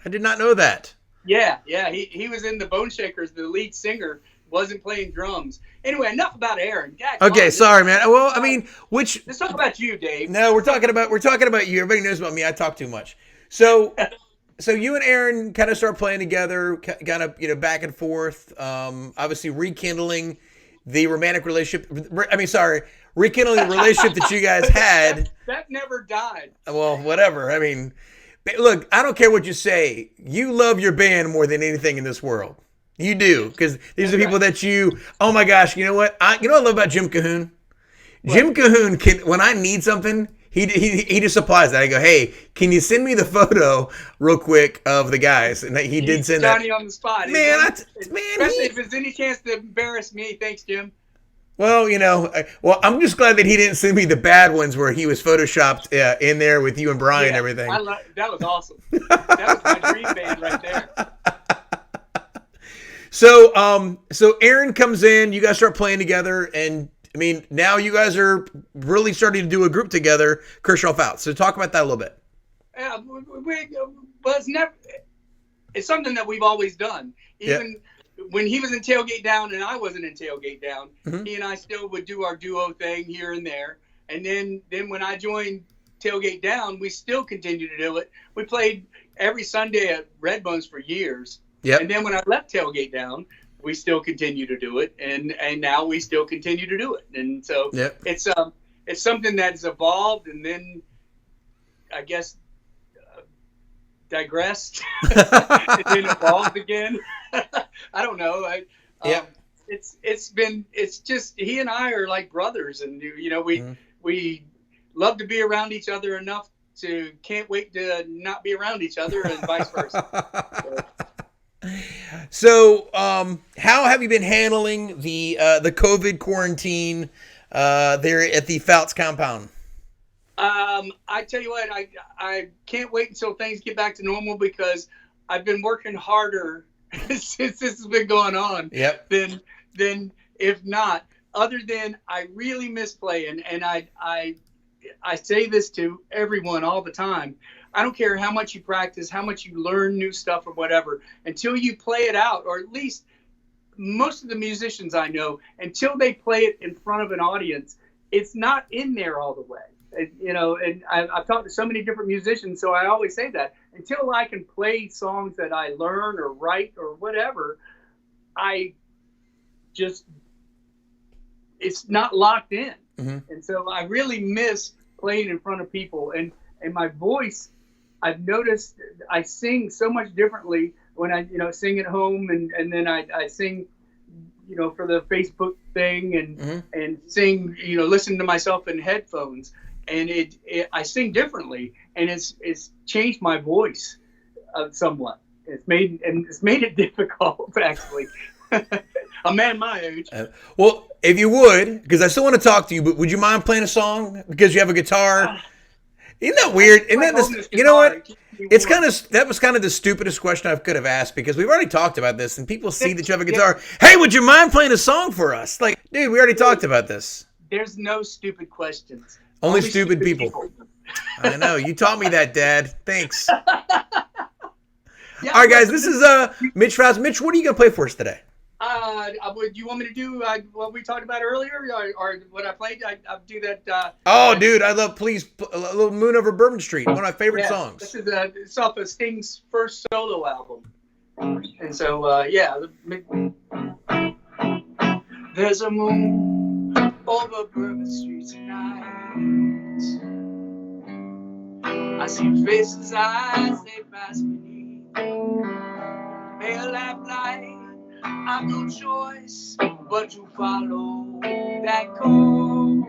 I did not know that. Yeah. He was in the Bone Shakers. The lead singer wasn't playing drums. Anyway, enough about Aaron. Okay, sorry, man. Well, I mean, let's talk about you, Dave. No, we're talking about you. Everybody knows about me. I talk too much. So you and Aaron kind of start playing together, kind of, back and forth. Obviously rekindling the romantic relationship. Rekindling the relationship that you guys had. That never died. Well, whatever. I mean, look, I don't care what you say. You love your band more than anything in this world. You do, because these are people that you. Oh my gosh, you know what? I love about Jim Cahoon. What? Jim Cahoon can, when I need something, he just supplies that. I go, hey, can you send me the photo real quick of the guys? And he did send that. Johnny on the spot. Man, especially if there's any chance to embarrass me. Thanks, Jim. Well, I'm just glad that he didn't send me the bad ones where he was photoshopped in there with you and Brian and everything. That was awesome. That was my dream band right there. So Aaron comes in, you guys start playing together, and I mean, now you guys are really starting to do a group together, Kershaw Foutz. So talk about that a little bit. Yeah, it's something that we've always done. Even when he was in Tailgate Down and I wasn't in Tailgate Down, he and I still would do our duo thing here and there. And then when I joined Tailgate Down, we still continue to do it. We played every Sunday at Redbones for years. Yep. And then when I left Tailgate Down, we still continue to do it, and now we still continue to do it. And so it's something that's evolved, and then I guess digressed, and then evolved again. I don't know. It's just he and I are like brothers, and we love to be around each other enough to can't wait to not be around each other, and vice versa. So, how have you been handling the COVID quarantine there at the Foutz compound? I tell you what, I can't wait until things get back to normal, because I've been working harder since this has been going on. Yep. Than if not. Other than I really miss playing, and I say this to everyone all the time. I don't care how much you practice, how much you learn new stuff or whatever, until you play it out, or at least most of the musicians I know, until they play it in front of an audience, it's not in there all the way. And I've talked to so many different musicians, so I always say that until I can play songs that I learn or write or whatever, it's not locked in. Mm-hmm. And so I really miss playing in front of people, and my voice, I've noticed I sing so much differently when I, sing at home, and then I sing, for the Facebook thing, and sing, listen to myself in headphones, and I sing differently, and it's changed my voice somewhat. It's made it difficult, actually. A man my age. Well, if you would, because I still want to talk to you, but would you mind playing a song because you have a guitar? Isn't that weird? Isn't that this, you know what? That was kind of the stupidest question I could have asked, because we've already talked about this, and people see that you have a guitar. Hey, would you mind playing a song for us? Like, dude, we already talked about this. There's no stupid questions. Only stupid people. I know. You taught me that, Dad. Thanks. Yeah, All right, guys. This is Mitch Foutz. Mitch, what are you going to play for us today? Would you want me to do what we talked about earlier, or what I played? I'll do that. Dude, I love Please a little Moon Over Bourbon Street. One of my favorite songs. This is it's off of Sting's first solo album, and so yeah. There's a moon over Bourbon Street tonight. I see faces as they pass me. Pale lamp light. I've no choice but to follow that call.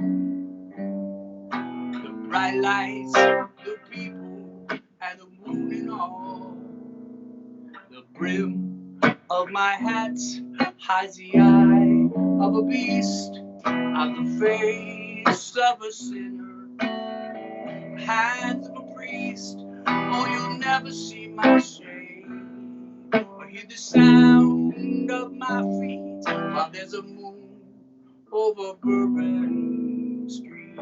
The bright lights, the people, and the moon and all. The brim of my hat hides the eye of a beast. I'm the face of a sinner, hands of a priest. Oh, you'll never see my shame or hear the sound of my feet while there's a moon over Bourbon Street.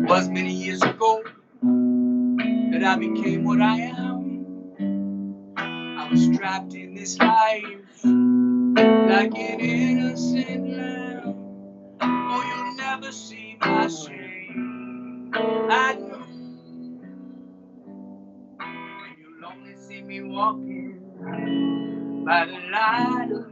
Was many years ago that I became what I am. I was trapped in this life like an innocent lamb. Oh, you'll never see my shame. I know. You'll only see me walking by the light of the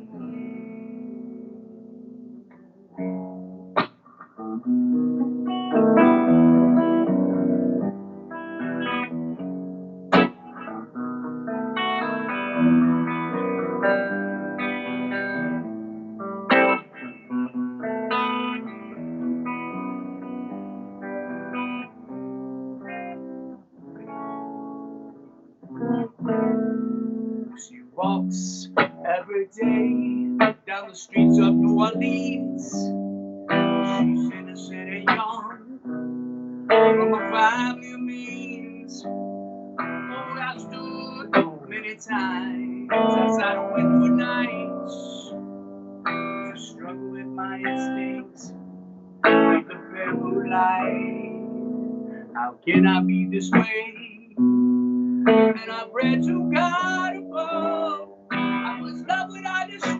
She walks every day down the streets of New Orleans. She's innocent and young, from a family of means. Oh, I've stood many times outside a window at night to struggle with my instincts, with the pale moonlight. How can I be this way? And I pray to God above. I was loved when I destroyed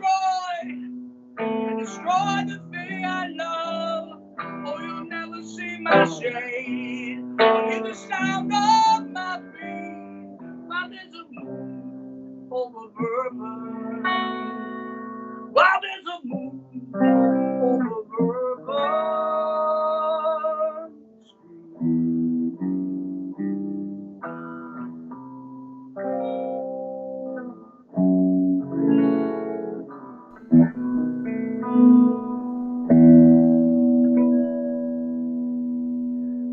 and destroyed the thing I love. Oh, you'll never see my shade or hear the sound of my feet while there's a moon over Bourbon. While there's a moon over Bourbon.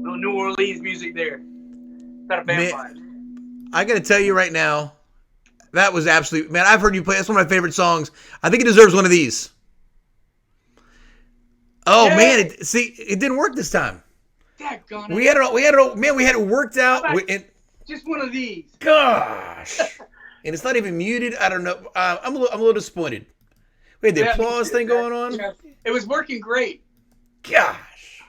Little New Orleans music there. Got a vampire. I got to tell you right now, that was absolutely, man, I've heard you play. That's one of my favorite songs. I think it deserves one of these. Oh, yeah. Man, it didn't work this time. Daggone it. We had it worked out. Just one of these. Gosh. And it's not even muted. I don't know. I'm a little disappointed. We had the applause thing going on. Yeah. It was working great. Gosh.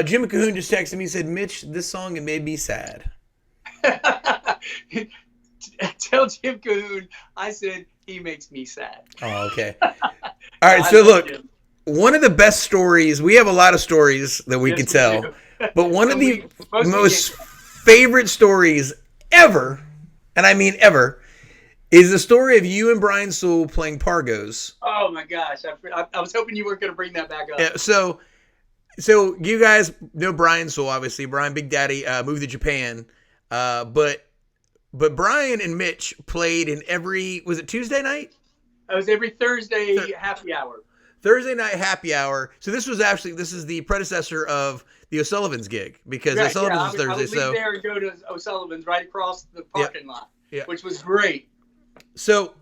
Jim Cahoon just texted me and said, Mitch, this song, it made me sad. Tell Jim Cahoon I said he makes me sad. Oh, okay. All right, so look, one of the best stories, we have a lot of stories that we can tell, but one of the most favorite stories ever, and I mean ever, is the story of you and Brian Sewell playing Pargos. Oh my gosh, I was hoping you weren't going to bring that back up. Yeah, so you guys know Brian Sewell, obviously. Brian Big Daddy moved to Japan, but Brian and Mitch played in was it Tuesday night? It was every Thursday happy hour. Thursday night happy hour. So this is the predecessor of the O'Sullivan's gig, because O'Sullivan's is Thursday. I would leave there and go to O'Sullivan's right across the parking lot, which was great. So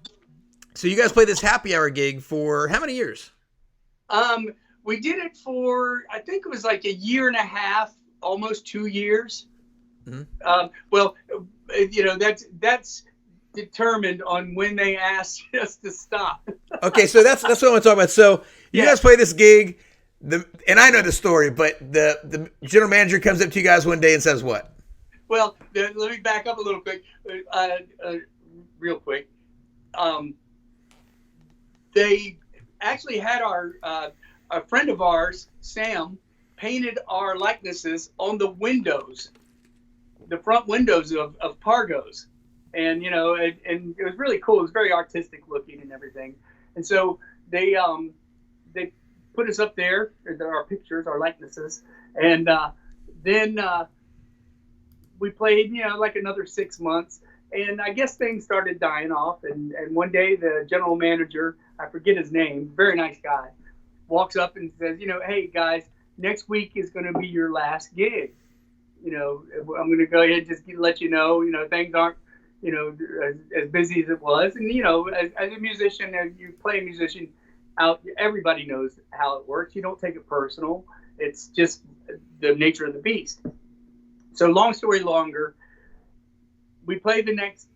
you guys played this happy hour gig for how many years? We did it for, I think it was like a year and a half, almost 2 years. Mm-hmm. Well, that's determined on when they asked us to stop. Okay, so that's what I want to talk about. So you guys play this gig. and I know the story, but the general manager comes up to you guys one day and says what? Well, let me back up a little quick, real quick. They actually had a friend of ours, Sam, painted our likenesses on the windows, the front windows of Pargos. And, you know, and it was really cool. It was very artistic looking and everything. And so they put us up there, our pictures, our likenesses. And then we played, you know, like another 6 months. And I guess things started dying off. And one day the general manager, I forget his name, very nice guy, walks up and says, you know, hey, guys, next week is going to be your last gig. You know, I'm going to go ahead and just let you know, things aren't, you know, as busy as it was. And, you know, as a musician, as you play a musician out, everybody knows how it works. You don't take it personal. It's just the nature of the beast. So long story longer, we played the next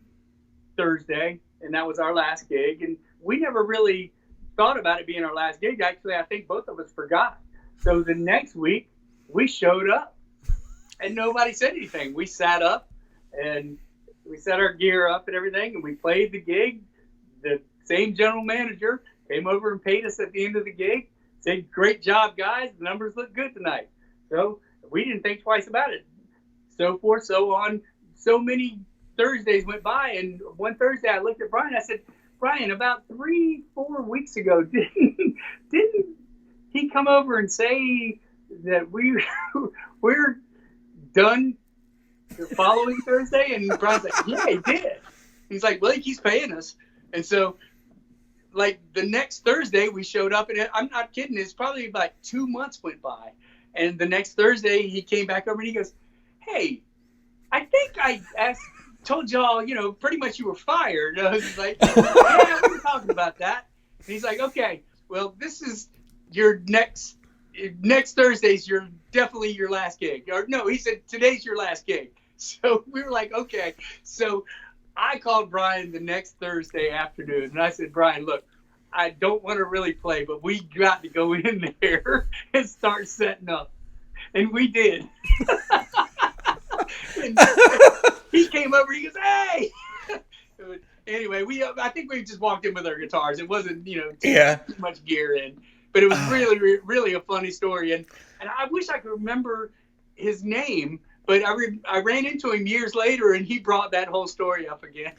Thursday, and that was our last gig. And we never really thought about it being our last gig. Actually, I think both of us forgot. So the next week, we showed up, and nobody said anything. We sat up, and we set our gear up and everything, and we played the gig. The same general manager came over and paid us at the end of the gig, said, great job, guys. The numbers look good tonight. So we didn't think twice about it. So forth, so on. So many Thursdays went by, and one Thursday I looked at Brian. I said, Brian, about 3-4 weeks ago, didn't he come over and say that we're done the following Thursday? And Brian's like, yeah, he did. He's like, well, he keeps paying us. And so, like, the next Thursday we showed up, and I'm not kidding, it's probably like 2 months went by. And the next Thursday he came back over and he goes, hey, I think I told y'all, you know, pretty much you were fired. I was like, yeah, we were talking about that. And he's like, okay, well, this is your next Thursday's definitely your last gig. Or no, he said, today's your last gig. So we were like, okay. So I called Brian the next Thursday afternoon, and I said, Brian, look, I don't want to really play, but we got to go in there and start setting up. And we did. And he came over, he goes, hey! Anyway, I think we just walked in with our guitars. It wasn't, you know, too much gear in. But it was really, really a funny story. And I wish I could remember his name, but I ran into him years later, and he brought that whole story up again.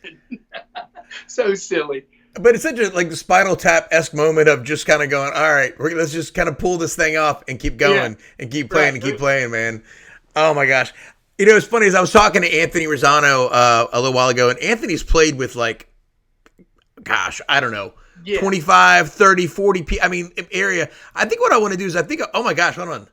So silly. But it's such a like Spinal Tap-esque moment of just kind of going, all right, let's just kind of pull this thing off and keep going and keep playing and keep playing, man. Oh, my gosh. You know, it's funny is I was talking to Anthony Rosano a little while ago, and Anthony's played with like, gosh, I don't know, 25, 30, 40 area. I think what I want to do is oh my gosh, hold on.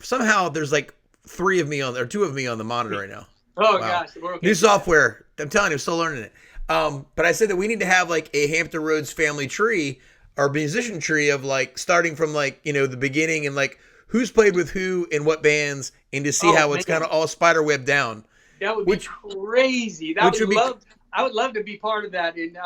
Somehow there's like 2 of me on the monitor right now. Oh, wow. Gosh. Okay. New software. I'm telling you, I'm still learning it. But I said that we need to have like a Hampton Roads family tree or musician tree of like starting from like, you know, the beginning and like who's played with who in what bands and to see how it's kind of all spider web down. That would be crazy. I would love to be part of that. And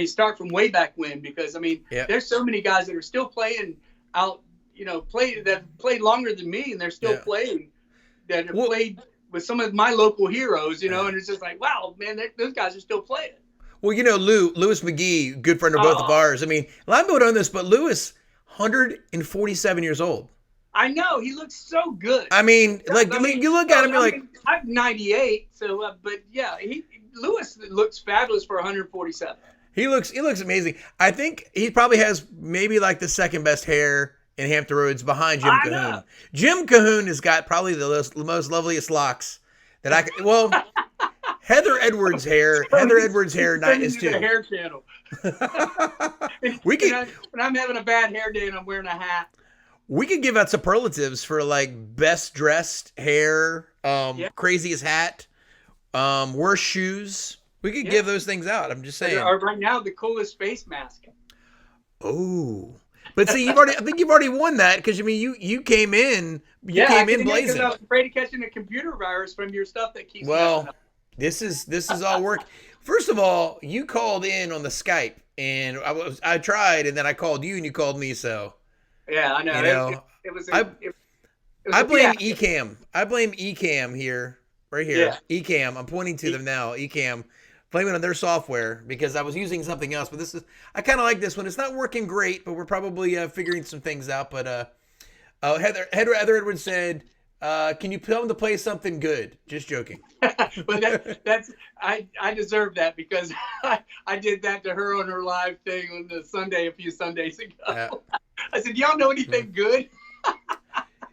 start from way back when, because there's so many guys that are still playing out, you know, that played longer than me, and they're still playing that have played with some of my local heroes, you know, and it's just like, wow, man, those guys are still playing. Well, you know, Louis McGee, good friend of both of ours. I mean, a lot of people don't know this, but Louis, 147 years old. I know, he looks so good. I mean, you look at him, you're like, I'm 98, so but yeah, Louis looks fabulous for 147. He looks amazing. I think he probably has maybe like the second best hair in Hampton Roads behind Jim Cahoon. Know. Jim Cahoon has got probably the most loveliest locks that I could. Well, Heather Edwards' hair is too. The hair channel. When I'm having a bad hair day and I'm wearing a hat. We could give out superlatives for like best dressed hair, craziest hat, worst shoes. We could give those things out. I'm just saying. Or right now, the coolest face mask. Oh. But see, I think you've already won that because you came in blazing. I was afraid of catching a computer virus from your stuff that keeps. Well, this is all work. First of all, you called in on the Skype, and I tried, and then I called you, and you called me. So Yeah, I know. You know, It was. I blame Ecamm. I blame Ecamm here, right here. Yeah. Ecamm. I'm pointing to them now. Ecamm. Blame it on their software because I was using something else. But I kind of like this one. It's not working great, but we're probably figuring some things out. But Heather Edwards said, "Can you tell them to play something good?" Just joking. But I deserve that because I did that to her on her live thing on the Sunday a few Sundays ago. I said, "Y'all know anything good?"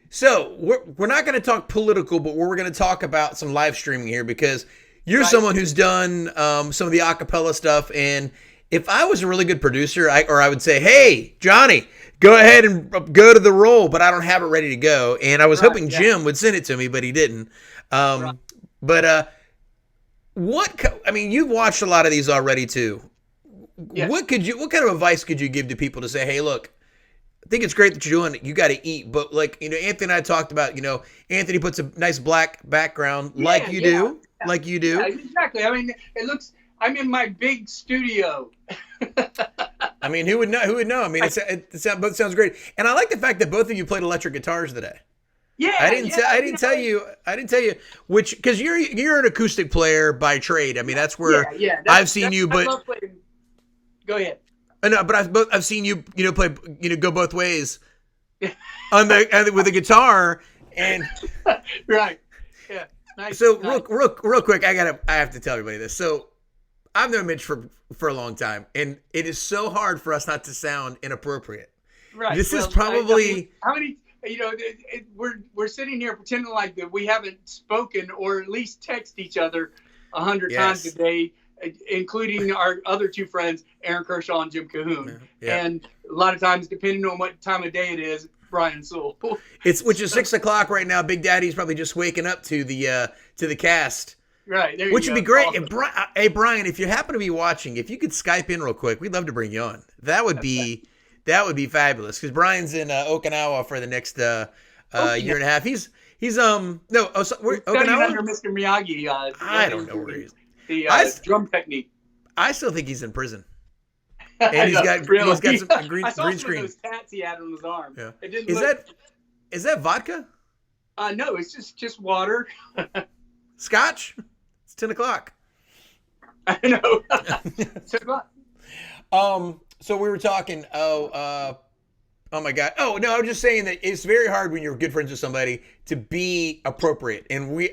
So we're not going to talk political, but we're going to talk about some live streaming here because you're someone who's done some of the acapella stuff. And if I was a really good producer, I would say, hey, Johnny, go ahead and go to the roll, but I don't have it ready to go. And I was hoping Jim would send it to me, but he didn't. But you've watched a lot of these already too. Yes. What kind of advice could you give to people to say, hey, look, I think it's great that you're doing it. You got to eat. But Anthony and I talked about, Anthony puts a nice black background like you do. Yeah, exactly. I mean, I'm in my big studio. I mean, who would know? I mean, both sounds great. And I like the fact that both of you played electric guitars today. Yeah. I didn't tell you which, because you're an acoustic player by trade. I mean, that's where I've seen you, but go ahead. No, but I've seen you, play, go both ways on with the guitar and right. Yeah. Nice. So real quick, I have to tell everybody this. So I've known Mitch for a long time, and it is so hard for us not to sound inappropriate. Right. This is probably how many. We're sitting here pretending like that we haven't spoken or at least text each other 100 times a day, including our other two friends, Aaron Kershaw and Jim Cahoon. Yeah. And a lot of times, depending on what time of day it is, Brian Sewell. Which is 6 o'clock right now. Big Daddy's probably just waking up to the cast. Right. There which you would go. be great. Awesome. And hey, Brian, if you happen to be watching, if you could Skype in real quick, we'd love to bring you on. That would be fabulous because Brian's in Okinawa for the next year and a half. He's Okinawa under Mr. Miyagi. I don't know where he is. The drum technique. I still think he's in prison. And he's got some green I saw screen. Some of those tats he had on his arm. Yeah. It didn't is that vodka? No, it's just water. Scotch? It's 10 o'clock. I know. 10 o'clock. So we were talking. Oh my God. Oh no, I'm just saying that it's very hard when you're good friends with somebody to be appropriate. And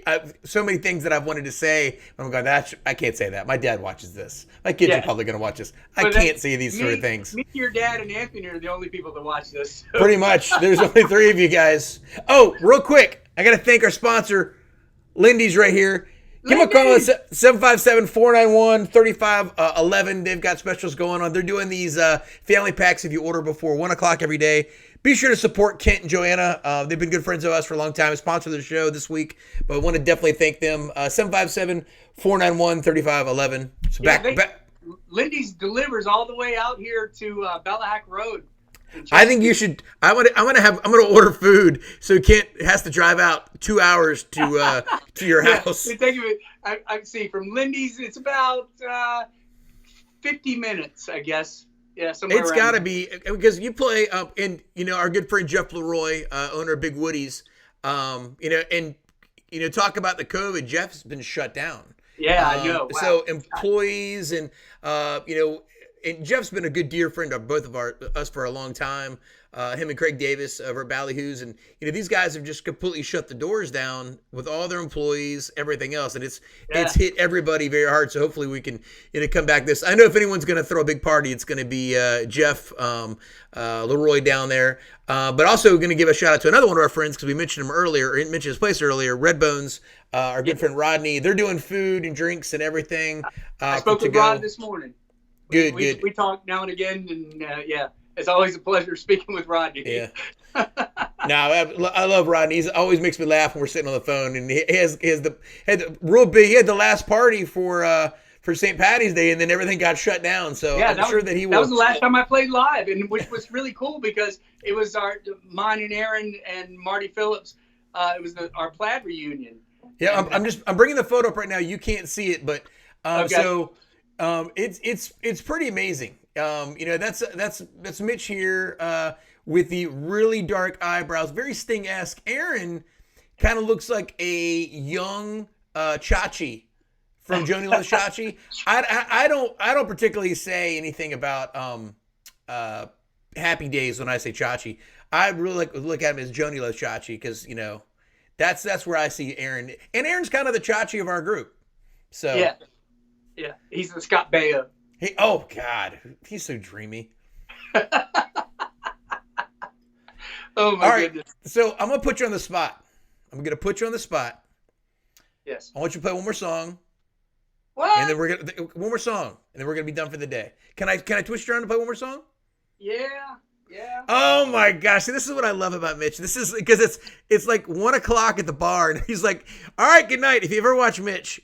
so many things that I've wanted to say. Oh my God, I can't say that. My dad watches this. My kids are probably going to watch this. I can't say these sort of things. Me, your dad, and Anthony are the only people that watch this. Pretty much. There's only 3 of you guys. Oh, real quick, I got to thank our sponsor, Lindy's right here. Give them a call at 757-491-3511. They've got specials going on. They're doing these family packs if you order before 1 o'clock every day. Be sure to support Kent and Joanna. They've been good friends of us for a long time. Sponsor the show this week, but I want to definitely thank them. 757-491-3511. So Lindy's delivers all the way out here to Bellahack Road. I think you should. I'm gonna order food so Kent has to drive out 2 hours to your house. I see from Lindy's it's about 50 minutes, I guess. Yeah, somewhere. It's got to be because you play and our good friend Jeff Leroy, owner of Big Woody's. Talk about the COVID. Jeff's been shut down. Yeah, I know. Wow. So employees and and Jeff's been a good dear friend of both of us for a long time. Him and Craig Davis over at Ballyhoo's, and these guys have just completely shut the doors down with all their employees, everything else, and it's hit everybody very hard. So hopefully we can come back this. I know if anyone's going to throw a big party, it's going to be Jeff Leroy down there. But also we're going to give a shout out to another one of our friends because we mentioned him earlier, or mentioned his place earlier, Red Bones. Our good friend Rodney. They're doing food and drinks and everything. I spoke with Rod this morning. Good. We talk now and again, and it's always a pleasure speaking with Rodney. Yeah. No, I love Rodney. He always makes me laugh when we're sitting on the phone, and he had the last party for St. Patty's Day, and then everything got shut down. So I'm sure that he will. That was the last time I played live, and which was really cool because it was mine and Aaron and Marty Phillips. It was our Plaid reunion. Yeah, I'm bringing the photo up right now. You can't see it, but okay. So it's pretty amazing. That's Mitch here with the really dark eyebrows, very Sting-esque. Aaron kind of looks like a young Chachi from Joni Loves Chachi. I don't particularly say anything about Happy Days when I say Chachi. I really look at him as Joni Loves Chachi because that's where I see Aaron, and Aaron's kind of the Chachi of our group. So yeah, he's the Scott Baio. Oh God, he's so dreamy. Oh my goodness! So I'm gonna put you on the spot. Yes. I want you to play one more song. What? And then one more song, and then we're gonna be done for the day. Can I twist you around to play one more song? Yeah. Oh my gosh! See, this is what I love about Mitch. This is because it's like 1 o'clock at the bar, and he's like, "All right, good night." If you ever watch Mitch,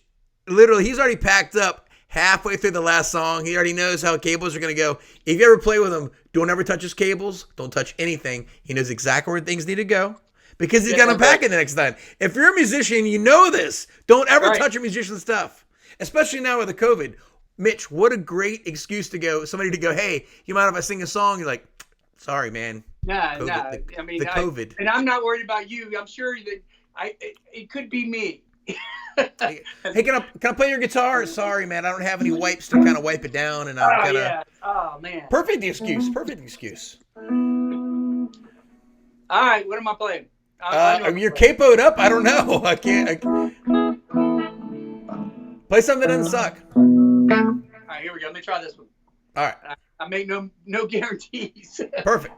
literally, he's already packed up halfway through the last song. He already knows how cables are gonna go. If you ever play with him, don't ever touch his cables. Don't touch anything. He knows exactly where things need to go. Because he's got to unpack it the next time. If you're a musician, you know this. Don't ever touch a musician's stuff. Especially now with the COVID. Mitch, what a great excuse somebody to go, hey, you mind if I sing a song? You're like, sorry, man. Nah. COVID. And I'm not worried about you. I'm sure that it could be me. Hey, can I play your guitar? Sorry, man. I don't have any wipes to kind of wipe it down. And I'm yeah. Oh, man. Perfect excuse. All right. What am I playing? You're capoed up? I don't know. I can't. Play something that doesn't suck. All right, here we go. Let me try this one. All right. I make no guarantees. Perfect.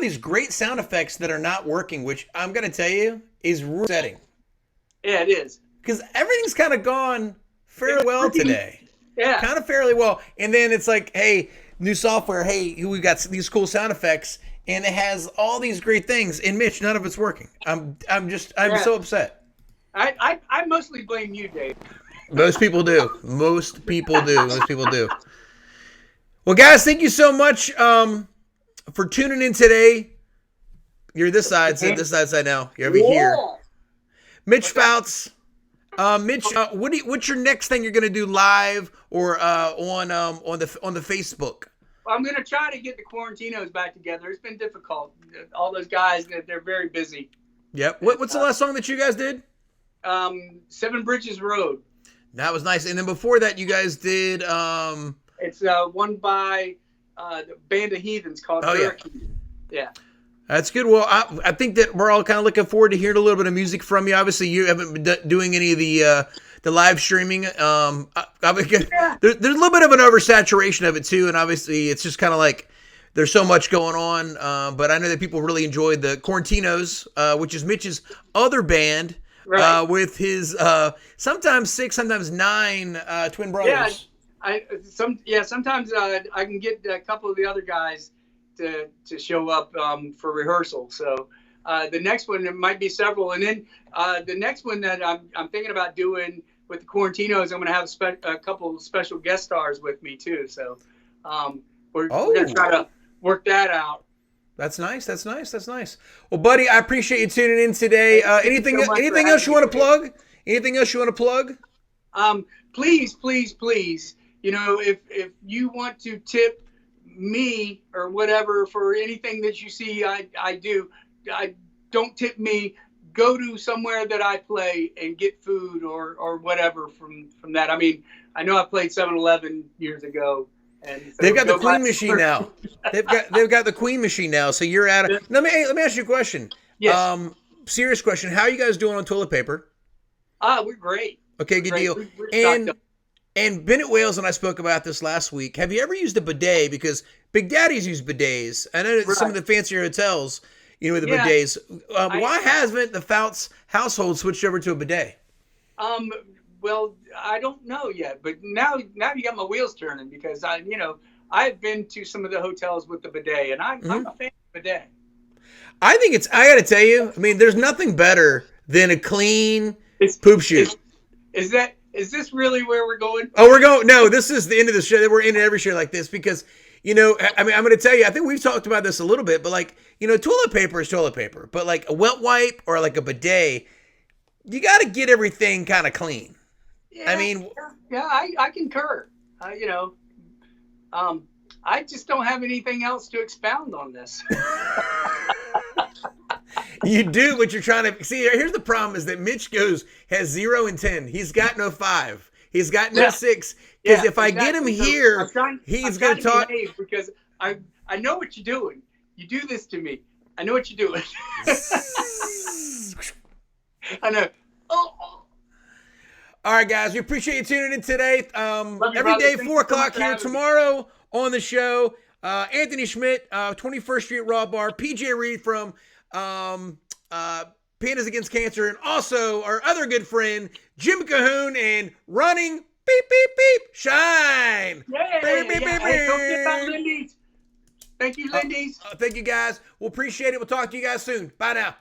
These great sound effects that are not working, which I'm going to tell you is setting. Yeah, it is. Because everything's kind of gone fairly well today. Yeah. Kind of fairly well. And then it's like, hey, new software. Hey, we got these cool sound effects, and it has all these great things. And Mitch, none of it's working. I'm so upset. I mostly blame you, Dave. Most people do. Most people do. Well, guys, thank you so much for tuning in today. You're this side, so this side now. You're over here. Mitch Foutz. Mitch, what's your next thing you're gonna do live or on the Facebook? I'm gonna try to get the Quarantinos back together. It's been difficult. All those guys, they're very busy. Yep. What's the last song that you guys did? Seven Bridges Road. That was nice. And then before that, you guys did. It's one by the Band of Heathens called Hurricane. Yeah. That's good. Well, I think that we're all kind of looking forward to hearing a little bit of music from you. Obviously, you haven't been doing any of the live streaming. There's a little bit of an oversaturation of it too, and obviously, it's just kind of like there's so much going on. But I know that people really enjoyed the Quarantinos, which is Mitch's other band, with his sometimes 6, sometimes 9 twin brothers. Sometimes I can get a couple of the other guys to show up for rehearsal. So the next one, there might be several. And then the next one that I'm thinking about doing with the Quarantinos, I'm going to have a couple of special guest stars with me too. So we're going to try to work that out. That's nice. That's nice. That's nice. Well, buddy, I appreciate you tuning in today. Anything else you want to plug? Anything else you want to plug? Please. You know, if you want to tip me or whatever for anything that you see I do, don't tip me. Go to somewhere that I play and get food or whatever from that. I mean, I know I played 7-Eleven years ago, and so they've got the Queen machine now. They've got the Queen machine now. So you're at a. Let me ask you a question. Yes. Serious question. How are you guys doing on toilet paper? We're great. Okay, good deal. And Bennett Wales and I spoke about this last week. Have you ever used a bidet? Because Big Daddy's use bidets. I know that some of the fancier hotels, with the bidets. Why hasn't the Foutz household switched over to a bidet? Well, I don't know yet, but now you got my wheels turning because I've been to some of the hotels with the bidet, and I'm a fan of bidet. I got to tell you, I mean, there's nothing better than a clean poop chute. Is this really where we're going? Oh, we're going. No, this is the end of the show. We're ending every show like this because, I mean, I'm going to tell you, I think we've talked about this a little bit, but toilet paper is toilet paper. But like a wet wipe or like a bidet, you got to get everything kind of clean. Yeah, I concur. I just don't have anything else to expound on this. You do, but you're trying to see. Here's the problem: is that Mitch has 0 and 10. He's got no 5. He's got no 6. Because if I get him here, he's going to talk. Because I know what you're doing. You do this to me. I know what you're doing. I know. Oh. All right, guys. We appreciate you tuning in today. Every day, 4 o'clock here. Tomorrow on the show, Anthony Schmidt, 21st Street Raw Bar, PJ Reed from Pandas Against Cancer, and also our other good friend Jim Cahoon and running beep beep beep shine. Yeah, beep, beep, beep, hey, don't forget about Lindy's. Thank you, Lindy's. Thank you, guys. We'll appreciate it. We'll talk to you guys soon. Bye now.